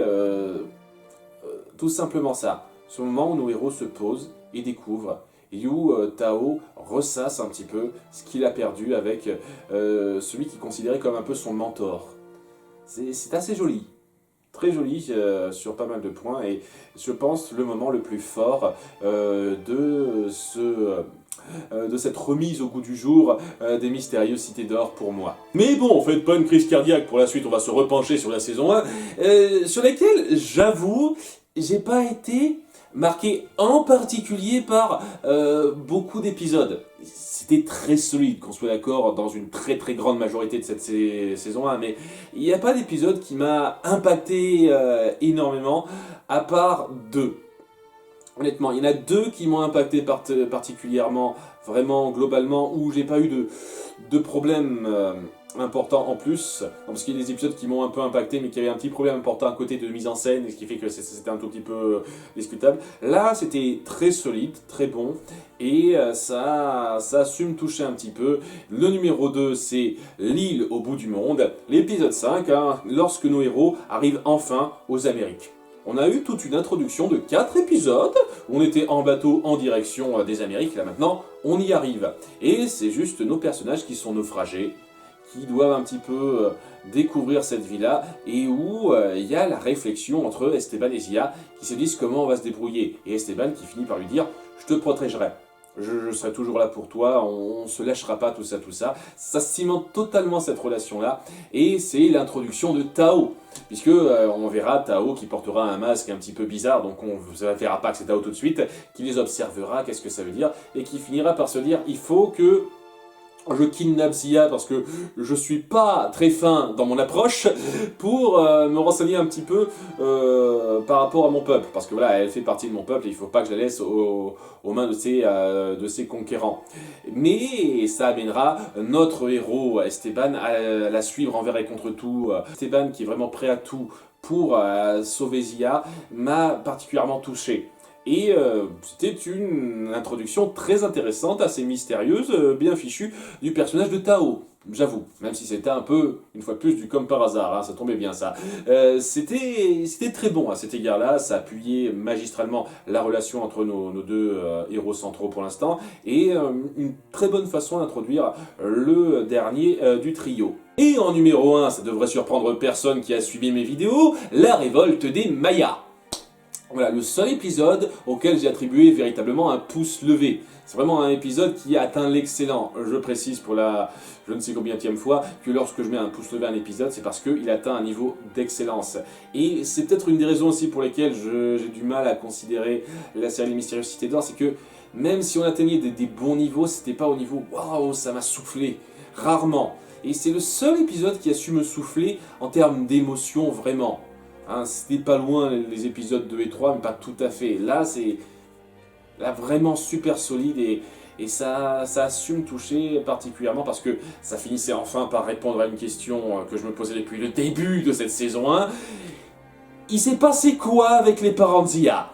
tout simplement ça. Ce moment où nos héros se posent et découvrent, et où Tao ressasse un petit peu ce qu'il a perdu avec celui qu'il considérait comme un peu son mentor. C'est assez joli. Très joli sur pas mal de points, et je pense le moment le plus fort de cette remise au goût du jour des mystérieuses cités d'or pour moi. Mais bon, faites pas une crise cardiaque, pour la suite on va se repencher sur la saison 1, sur laquelle, j'avoue, j'ai pas été marqué en particulier par beaucoup d'épisodes. C'était très solide, qu'on soit d'accord, dans une très très grande majorité de cette saison 1, mais il n'y a pas d'épisode qui m'a impacté énormément, à part deux. Honnêtement, il y en a deux qui m'ont impacté particulièrement, vraiment globalement, où j'ai pas eu de problème important en plus. Non, parce qu'il y a des épisodes qui m'ont un peu impacté, mais qui avaient un petit problème important à côté de mise en scène, ce qui fait que c'était un tout petit peu discutable. Là, c'était très solide, très bon, et ça a su me toucher un petit peu. Le numéro 2, c'est L'île au bout du monde. L'épisode 5, hein, lorsque nos héros arrivent enfin aux Amériques. On a eu toute une introduction de 4 épisodes, où on était en bateau en direction des Amériques. Là maintenant, on y arrive. Et c'est juste nos personnages qui sont naufragés, qui doivent un petit peu découvrir cette vie-là, et où il y a la réflexion entre Esteban et Zia, qui se disent comment on va se débrouiller. Et Esteban qui finit par lui dire « Je te protégerai. Je serai toujours là pour toi, on se lâchera pas, tout ça, tout ça. » Ça cimente totalement cette relation-là, et c'est l'introduction de Tao. Puisque on verra Tao qui portera un masque un petit peu bizarre, donc on ne verra pas que c'est Tao tout de suite, qui les observera, qu'est-ce que ça veut dire, et qui finira par se dire « Il faut que je kidnappe Zia parce que je suis pas très fin dans mon approche pour me renseigner un petit peu par rapport à mon peuple. Parce que voilà, elle fait partie de mon peuple et il faut pas que je la laisse aux mains de ses conquérants. » Mais ça amènera notre héros Esteban à la suivre envers et contre tout. Esteban qui est vraiment prêt à tout pour sauver Zia m'a particulièrement touché. Et c'était une introduction très intéressante, assez mystérieuse, bien fichue, du personnage de Tao. J'avoue, même si c'était un peu, une fois de plus, du comme par hasard, hein, ça tombait bien ça. C'était très bon à cet égard-là, ça appuyait magistralement la relation entre nos deux héros centraux pour l'instant, et une très bonne façon d'introduire le dernier du trio. Et en numéro 1, ça devrait surprendre personne qui a suivi mes vidéos, la révolte des Mayas. Voilà, le seul épisode auquel j'ai attribué véritablement un pouce levé. C'est vraiment un épisode qui a atteint l'excellent. Je précise pour la je ne sais combienième fois que lorsque je mets un pouce levé à un épisode, c'est parce qu'il atteint un niveau d'excellence. Et c'est peut-être une des raisons aussi pour lesquelles j'ai du mal à considérer la série Les Mystérieuses Cités d'Or, c'est que même si on atteignait des bons niveaux, c'était pas au niveau « Waouh, ça m'a soufflé !» Rarement. Et c'est le seul épisode qui a su me souffler en termes d'émotion, vraiment. Hein, c'était pas loin les épisodes 2 et 3, mais pas tout à fait. Là, c'est vraiment super solide, et ça a su me toucher particulièrement parce que ça finissait enfin par répondre à une question que je me posais depuis le début de cette saison 1. Il s'est passé quoi avec les parents de Zia?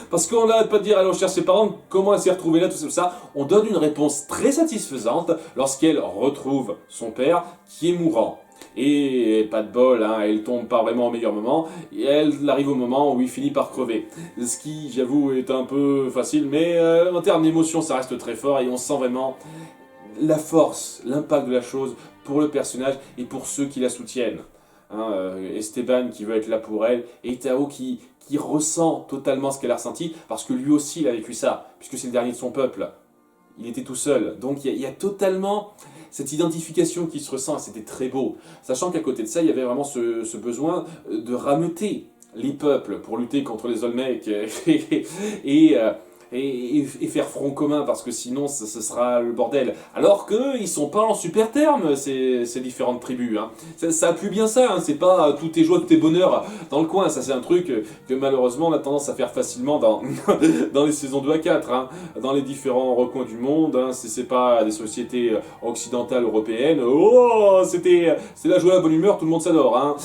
Parce qu'on n'arrête pas de dire, allons chercher ses parents, comment elle s'est retrouvée là, tout ça. On donne une réponse très satisfaisante lorsqu'elle retrouve son père qui est mourant. Et pas de bol, hein, elle tombe pas vraiment au meilleur moment, et elle arrive au moment où il finit par crever. Ce qui, j'avoue, est un peu facile, mais en termes d'émotion, ça reste très fort, et on sent vraiment la force, l'impact de la chose pour le personnage et pour ceux qui la soutiennent. Hein, Esteban qui veut être là pour elle, et Tao qui ressent totalement ce qu'elle a ressenti, parce que lui aussi il a vécu ça, puisque c'est le dernier de son peuple. Il était tout seul, donc il y a totalement cette identification qui se ressent, c'était très beau. Sachant qu'à côté de ça, il y avait vraiment ce besoin de rameuter les peuples pour lutter contre les Olmecs, et et faire front commun, parce que sinon ce sera le bordel. Alors qu'ils sont pas en super termes, ces différentes tribus. Hein. Ça appuie bien ça, hein. C'est pas tout est joie, tout est bonheur dans le coin. Ça, c'est un truc que malheureusement on a tendance à faire facilement dans, dans les saisons 2 à 4, hein. Dans les différents recoins du monde. Hein. Si c'est pas des sociétés occidentales, européennes, oh, c'est la joie, la bonne humeur, tout le monde s'adore. Hein.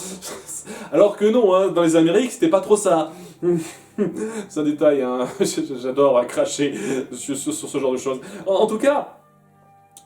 Alors que non, hein, dans les Amériques, c'était pas trop ça. C'est un détail, hein. J'adore cracher sur ce genre de choses. En tout cas,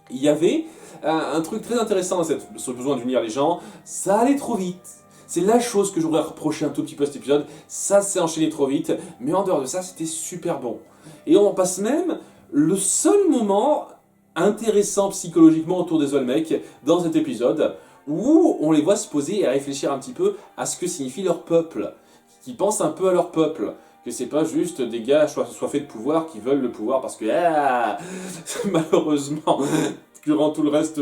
il y avait un truc très intéressant dans ce besoin d'unir les gens. Ça allait trop vite. C'est la chose que j'aurais reproché un tout petit peu à cet épisode. Ça s'est enchaîné trop vite, mais en dehors de ça, c'était super bon. Et on passe même le seul moment intéressant psychologiquement autour des Olmecs dans cet épisode, où on les voit se poser et réfléchir un petit peu à ce que signifie leur peuple, qui pensent un peu à leur peuple, que c'est pas juste des gars soifés de pouvoir qui veulent le pouvoir parce que malheureusement durant tout le reste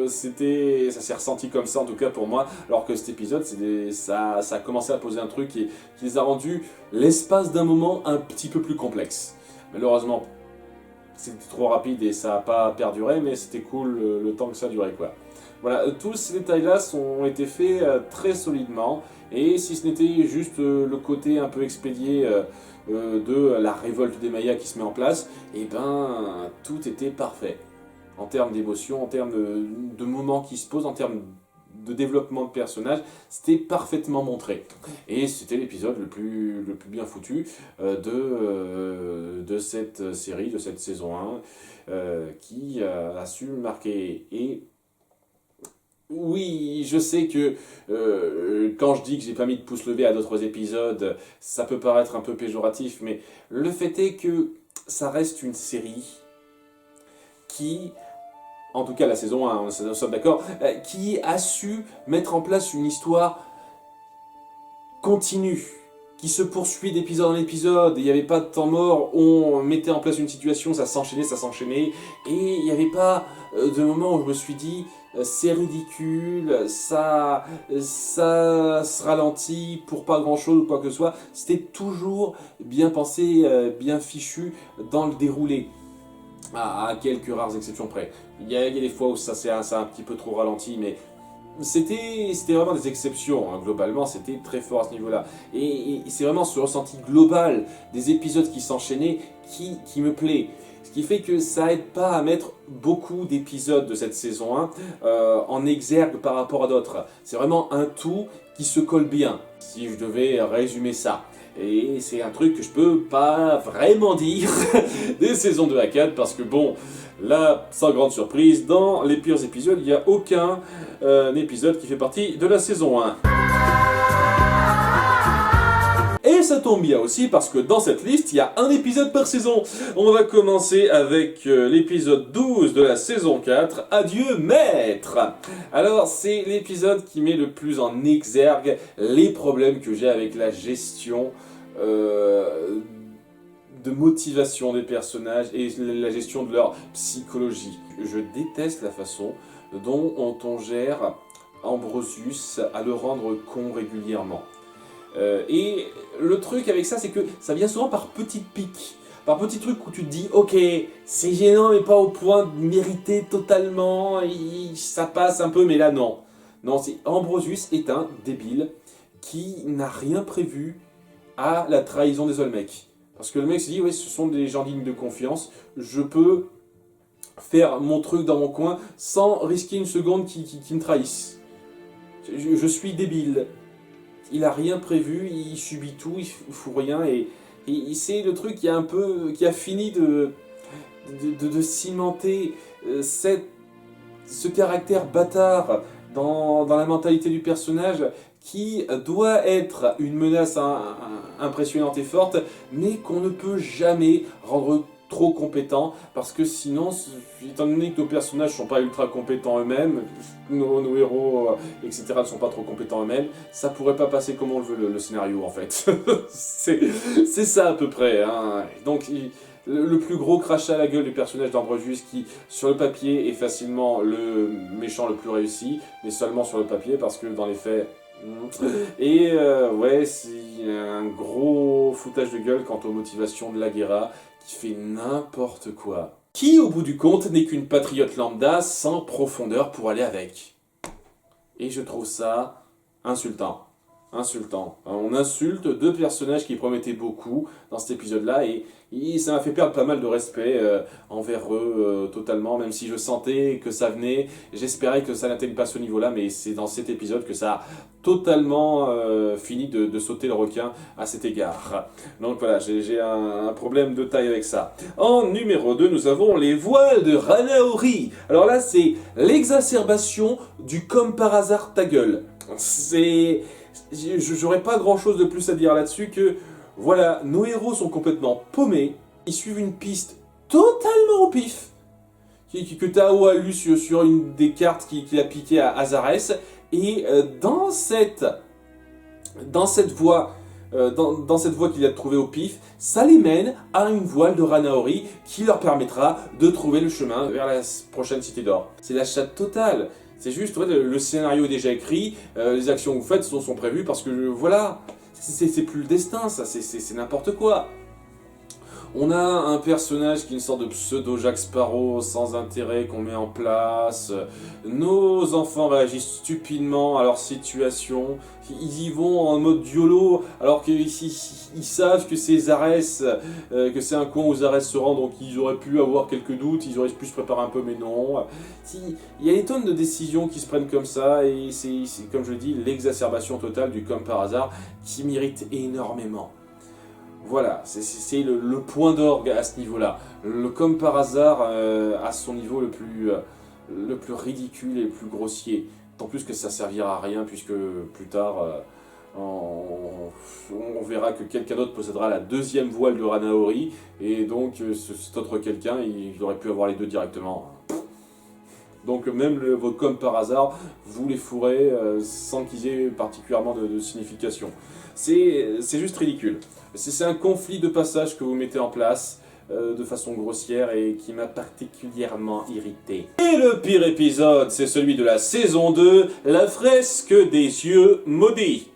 ça s'est ressenti comme ça en tout cas pour moi, alors que cet épisode ça a commencé à poser un truc qui les a rendus l'espace d'un moment un petit peu plus complexe. Malheureusement c'était trop rapide et ça a pas perduré, mais c'était cool le temps que ça durait quoi. Voilà, tous ces détails-là ont été faits très solidement, et si ce n'était juste le côté un peu expédié de la révolte des Mayas qui se met en place, et ben tout était parfait. En termes d'émotion, en termes de moments qui se posent, en termes de développement de personnages, c'était parfaitement montré. Et c'était l'épisode le plus bien foutu de cette série, de cette saison 1, qui a su marquer. Et oui, je sais que quand je dis que j'ai pas mis de pouce levé à d'autres épisodes, ça peut paraître un peu péjoratif, mais le fait est que ça reste une série qui, en tout cas la saison 1, nous sommes d'accord, qui a su mettre en place une histoire continue, qui se poursuit d'épisode en épisode. Il n'y avait pas de temps mort, on mettait en place une situation, ça s'enchaînait, et il n'y avait pas de moment où je me suis dit c'est ridicule, ça se ralentit pour pas grand chose ou quoi que ce soit. C'était toujours bien pensé, bien fichu dans le déroulé, à quelques rares exceptions près. Il y a des fois où ça a un petit peu trop ralenti, mais c'était vraiment des exceptions, hein. Globalement c'était très fort à ce niveau là, et c'est vraiment ce ressenti global des épisodes qui s'enchaînaient qui me plaît, ce qui fait que ça aide pas à mettre beaucoup d'épisodes de cette saison 1 en exergue par rapport à d'autres. C'est vraiment un tout qui se colle bien, si je devais résumer ça. Et c'est un truc que je peux pas vraiment dire des saisons 2 à 4, parce que bon, là, sans grande surprise, dans les pires épisodes, il n'y a aucun épisode qui fait partie de la saison 1. Et ça tombe bien aussi parce que dans cette liste, il y a un épisode par saison. On va commencer avec l'épisode 12 de la saison 4, Adieu Maître. Alors, c'est l'épisode qui met le plus en exergue les problèmes que j'ai avec la gestion de motivation des personnages et la gestion de leur psychologie. Je déteste la façon dont on gère Ambrosius à le rendre con régulièrement. Et le truc avec ça, c'est que ça vient souvent par petites piques, par petits trucs où tu te dis ok, c'est gênant mais pas au point de mériter totalement, ça passe un peu, mais là non. Non, Ambrosius est un débile qui n'a rien prévu à la trahison des Olmecs. Parce que le mec se dit, ouais, ce sont des gens dignes de confiance, je peux faire mon truc dans mon coin sans risquer une seconde qui me trahissent. Je suis débile. Il a rien prévu, il subit tout, il fout rien, et c'est le truc qui a fini de cimenter ce caractère bâtard dans la mentalité du personnage, qui doit être une menace impressionnante et forte, mais qu'on ne peut jamais rendre trop compétent, parce que sinon, étant donné que nos personnages ne sont pas ultra compétents eux-mêmes, nos héros, etc. ne sont pas trop compétents eux-mêmes, ça pourrait pas passer comme on le veut le scénario en fait. c'est ça à peu près. Hein. Donc le plus gros crachat à la gueule du personnage d'Ambrosius, qui sur le papier est facilement le méchant le plus réussi, mais seulement sur le papier, parce que dans les faits, Et ouais, c'est un gros foutage de gueule quant aux motivations de la Guerra, qui fait n'importe quoi. Qui, au bout du compte, n'est qu'une patriote lambda sans profondeur pour aller avec. Et je trouve ça insultant. Insultant. On insulte deux personnages qui promettaient beaucoup dans cet épisode-là et ça m'a fait perdre pas mal de respect envers eux totalement, même si je sentais que ça venait. J'espérais que ça n'atteigne pas ce niveau-là, mais c'est dans cet épisode que ça a totalement fini de sauter le requin à cet égard. Donc voilà, j'ai un problème de taille avec ça. En numéro 2, nous avons les voiles de Ranaori. Alors là, c'est l'exacerbation du comme par hasard ta gueule. J'aurais pas grand chose de plus à dire là-dessus que, voilà, nos héros sont complètement paumés, ils suivent une piste totalement au pif, que Tao a lu sur une des cartes qu'il a piqué à Azares, et dans cette voie qu'il a trouvée au pif, ça les mène à une voile de Ranaori qui leur permettra de trouver le chemin vers la prochaine cité d'or. C'est la chatte totale. C'est juste, le scénario est déjà écrit, les actions que vous faites sont prévues parce que, voilà, c'est plus le destin, ça, c'est n'importe quoi. On a un personnage qui est une sorte de pseudo Jack Sparrow sans intérêt qu'on met en place. Nos enfants réagissent stupidement à leur situation. Ils y vont en mode YOLO alors qu'ils savent que c'est Zarès, que c'est un coin où Zarès se rend, donc ils auraient pu avoir quelques doutes, ils auraient pu se préparer un peu, mais non. Il y a des tonnes de décisions qui se prennent comme ça et c'est comme je le dis, l'exacerbation totale du comme par hasard qui m'irrite énormément. Voilà, c'est le point d'orgue à ce niveau-là. Le comme par hasard à son niveau le plus ridicule et le plus grossier. Tant plus que ça servira à rien puisque plus tard on verra que quelqu'un d'autre possédera la deuxième voile de Ranaori et donc cet autre quelqu'un il aurait pu avoir les deux directement. Donc même vos comme par hasard, vous les fourrez sans qu'ils aient particulièrement de signification. C'est juste ridicule. C'est un conflit de passage que vous mettez en place de façon grossière et qui m'a particulièrement irrité. Et le pire épisode, c'est celui de la saison 2, la fresque des yeux maudits.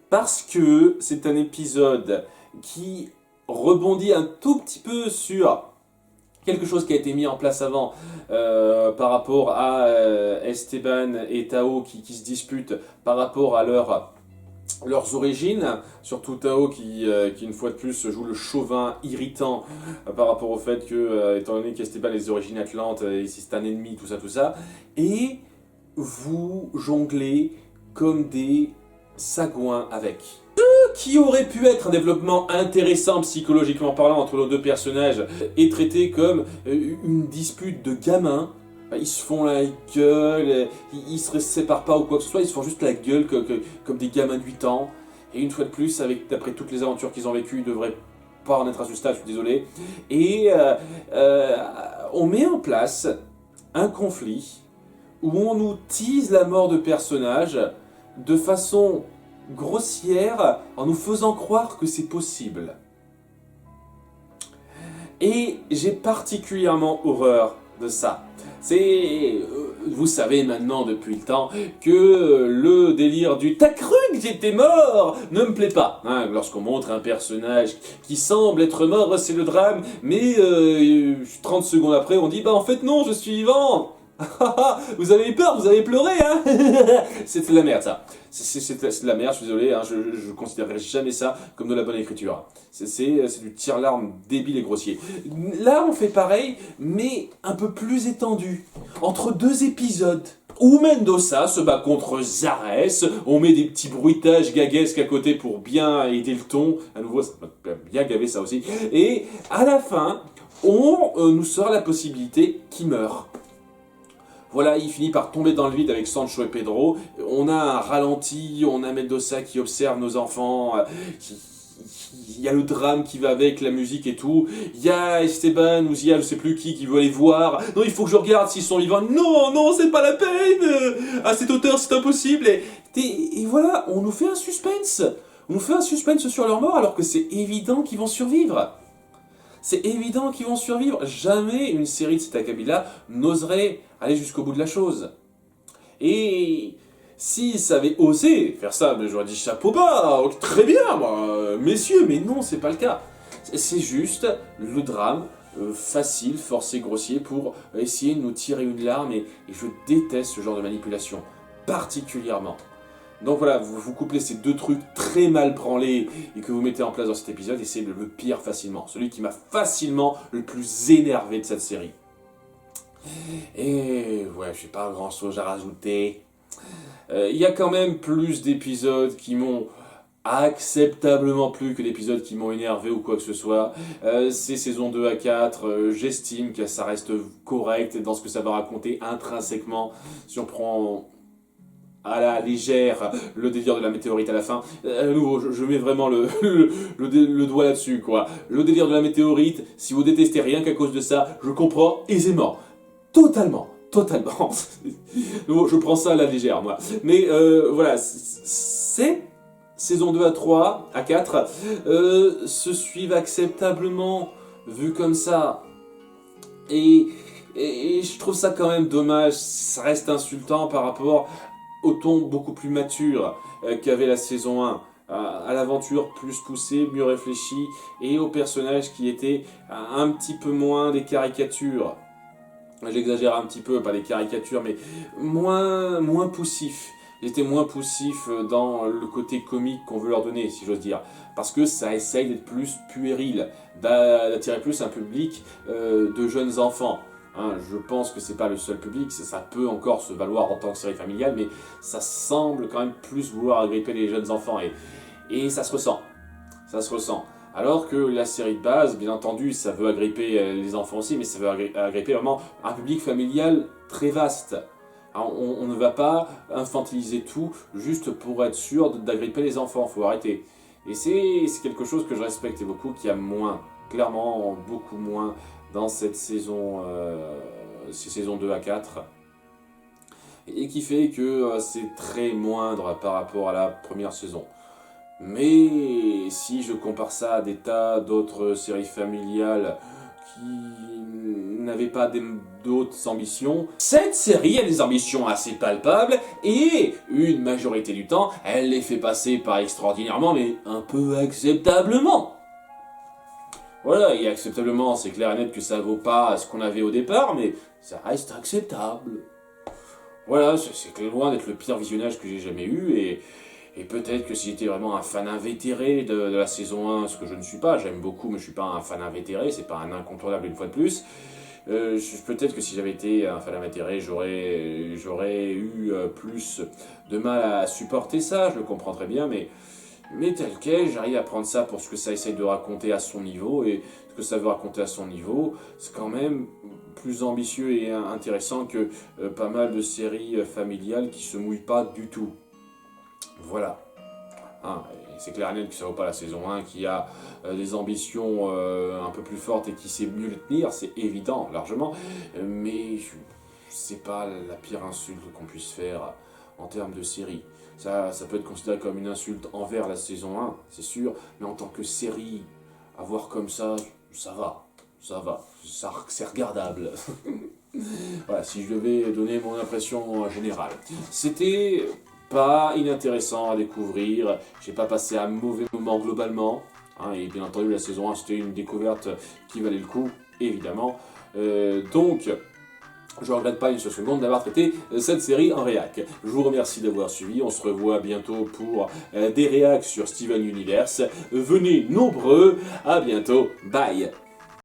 Parce que c'est un épisode qui rebondit un tout petit peu sur quelque chose qui a été mis en place avant par rapport à Esteban et Tao qui se disputent par rapport à leurs origines, surtout Tao qui une fois de plus joue le chauvin irritant par rapport au fait que, étant donné qu'Esteban a des origines atlantes, c'est un ennemi, tout ça, et vous jonglez comme des sagouins avec. Qui aurait pu être un développement intéressant psychologiquement parlant entre nos deux personnages est traité comme une dispute de gamins. Ils se font la gueule, ils se séparent pas ou quoi que ce soit, ils se font juste la gueule comme des gamins de 8 ans. Et une fois de plus, d'après toutes les aventures qu'ils ont vécues, ils devraient pas en être à ce stade, je suis désolé. Et on met en place un conflit où on nous tease la mort de personnages de façon grossière en nous faisant croire que c'est possible. Et j'ai particulièrement horreur de ça. Vous savez maintenant depuis le temps que le délire du « t'as cru que j'étais mort ?» ne me plaît pas. Hein, lorsqu'on montre un personnage qui semble être mort, c'est le drame, mais 30 secondes après on dit « bah en fait non, je suis vivant !» Vous avez eu peur, vous avez pleuré, hein. C'est de la merde, ça. C'est de la merde, je suis désolé, hein, je considérerai jamais ça comme de la bonne écriture. C'est du tire-larme débile et grossier. Là, on fait pareil, mais un peu plus étendu. Entre deux épisodes. Où Mendoza se bat contre Zarès, on met des petits bruitages gaguesques à côté pour bien aider le ton. À nouveau, ça m'a bien gavé ça aussi. Et à la fin, on nous sort la possibilité qu'il meure. Voilà, il finit par tomber dans le vide avec Sancho et Pedro. On a un ralenti, on a Mendoza qui observe nos enfants. Il y a le drame qui va avec, la musique et tout. Il y a Esteban ou Zia, je sais plus qui veut aller voir. Non, il faut que je regarde s'ils sont vivants. Non, c'est pas la peine. À cette hauteur, c'est impossible. Et voilà, on nous fait un suspense. On nous fait un suspense sur leur mort alors que c'est évident qu'ils vont survivre. C'est évident qu'ils vont survivre. Jamais une série de cet acabit-là n'oserait aller jusqu'au bout de la chose. Et Si ça avait osé faire ça, ben, j'aurais dit chapeau bas, très bien, moi, messieurs, mais non, c'est pas le cas. C'est juste le drame facile, forcé, grossier pour essayer de nous tirer une larme et je déteste ce genre de manipulation, particulièrement. Donc voilà, vous couplez ces deux trucs très mal branlés et que vous mettez en place dans cet épisode et c'est le pire facilement, celui qui m'a facilement le plus énervé de cette série. Et ouais, j'ai pas grand chose à rajouter. Il y a quand même plus d'épisodes qui m'ont acceptablement plus que d'épisodes qui m'ont énervé ou quoi que ce soit. C'est saison 2 à 4, j'estime que ça reste correct dans ce que ça va raconter intrinsèquement. Si on prend à la légère le délire de la météorite à la fin, à nouveau, je mets vraiment le doigt là-dessus, quoi. Le délire de la météorite, si vous détestez rien qu'à cause de ça, je comprends aisément. Totalement. Je prends ça à la légère, moi. Mais voilà, c'est saison 2 à 3, à 4, se suivent acceptablement, vu comme ça. Et je trouve ça quand même dommage, ça reste insultant par rapport au ton beaucoup plus mature qu'avait la saison 1. À l'aventure plus poussée, mieux réfléchie, et aux personnages qui étaient un petit peu moins des caricatures. J'exagère un petit peu, pas des caricatures, mais moins poussifs. Ils étaient moins poussifs dans le côté comique qu'on veut leur donner, si j'ose dire. Parce que ça essaye d'être plus puéril, d'attirer plus un public de jeunes enfants. Hein, je pense que c'est pas le seul public, ça peut encore se valoir en tant que série familiale, mais ça semble quand même plus vouloir agripper les jeunes enfants. Et ça se ressent. Ça se ressent. Alors que la série de base, bien entendu, ça veut agripper les enfants aussi, mais ça veut agripper vraiment un public familial très vaste. Alors, on ne va pas infantiliser tout juste pour être sûr d'agripper les enfants, faut arrêter. Et c'est quelque chose que je respecte beaucoup, qui a moins, clairement beaucoup moins, dans cette saison, ces saisons 2 à 4. Et qui fait que c'est très moindre par rapport à la première saison. Mais si je compare ça à des tas d'autres séries familiales qui n'avaient pas d'autres ambitions, cette série a des ambitions assez palpables et une majorité du temps, elle les fait passer par extraordinairement mais un peu acceptablement. Voilà, et acceptablement, c'est clair et net que ça vaut pas ce qu'on avait au départ, mais ça reste acceptable. Voilà, c'est loin d'être le pire visionnage que j'ai jamais eu et peut-être que si j'étais vraiment un fan invétéré de la saison 1, ce que je ne suis pas, j'aime beaucoup, mais je suis pas un fan invétéré, c'est pas un incontournable une fois de plus. Peut-être que si j'avais été un fan invétéré, j'aurais eu plus de mal à supporter ça, je le comprends très bien, mais tel quel, j'arrive à prendre ça pour ce que ça essaye de raconter à son niveau, et ce que ça veut raconter à son niveau, c'est quand même plus ambitieux et intéressant que pas mal de séries familiales qui se mouillent pas du tout. Voilà. Hein, c'est clair et net que ça vaut pas la saison 1, qui a des ambitions un peu plus fortes et qui sait mieux les tenir, c'est évident, largement, mais c'est pas la pire insulte qu'on puisse faire en termes de série. Ça peut être considéré comme une insulte envers la saison 1, c'est sûr, mais en tant que série, à voir comme ça va, c'est regardable. Voilà, si je devais donner mon impression générale. C'était pas inintéressant à découvrir, j'ai pas passé un mauvais moment globalement, hein, et bien entendu la saison 1 c'était une découverte qui valait le coup, évidemment. Donc, je regrette pas une seule seconde d'avoir traité cette série en réac. Je vous remercie d'avoir suivi, on se revoit bientôt pour des réacs sur Steven Universe. Venez nombreux, à bientôt, bye.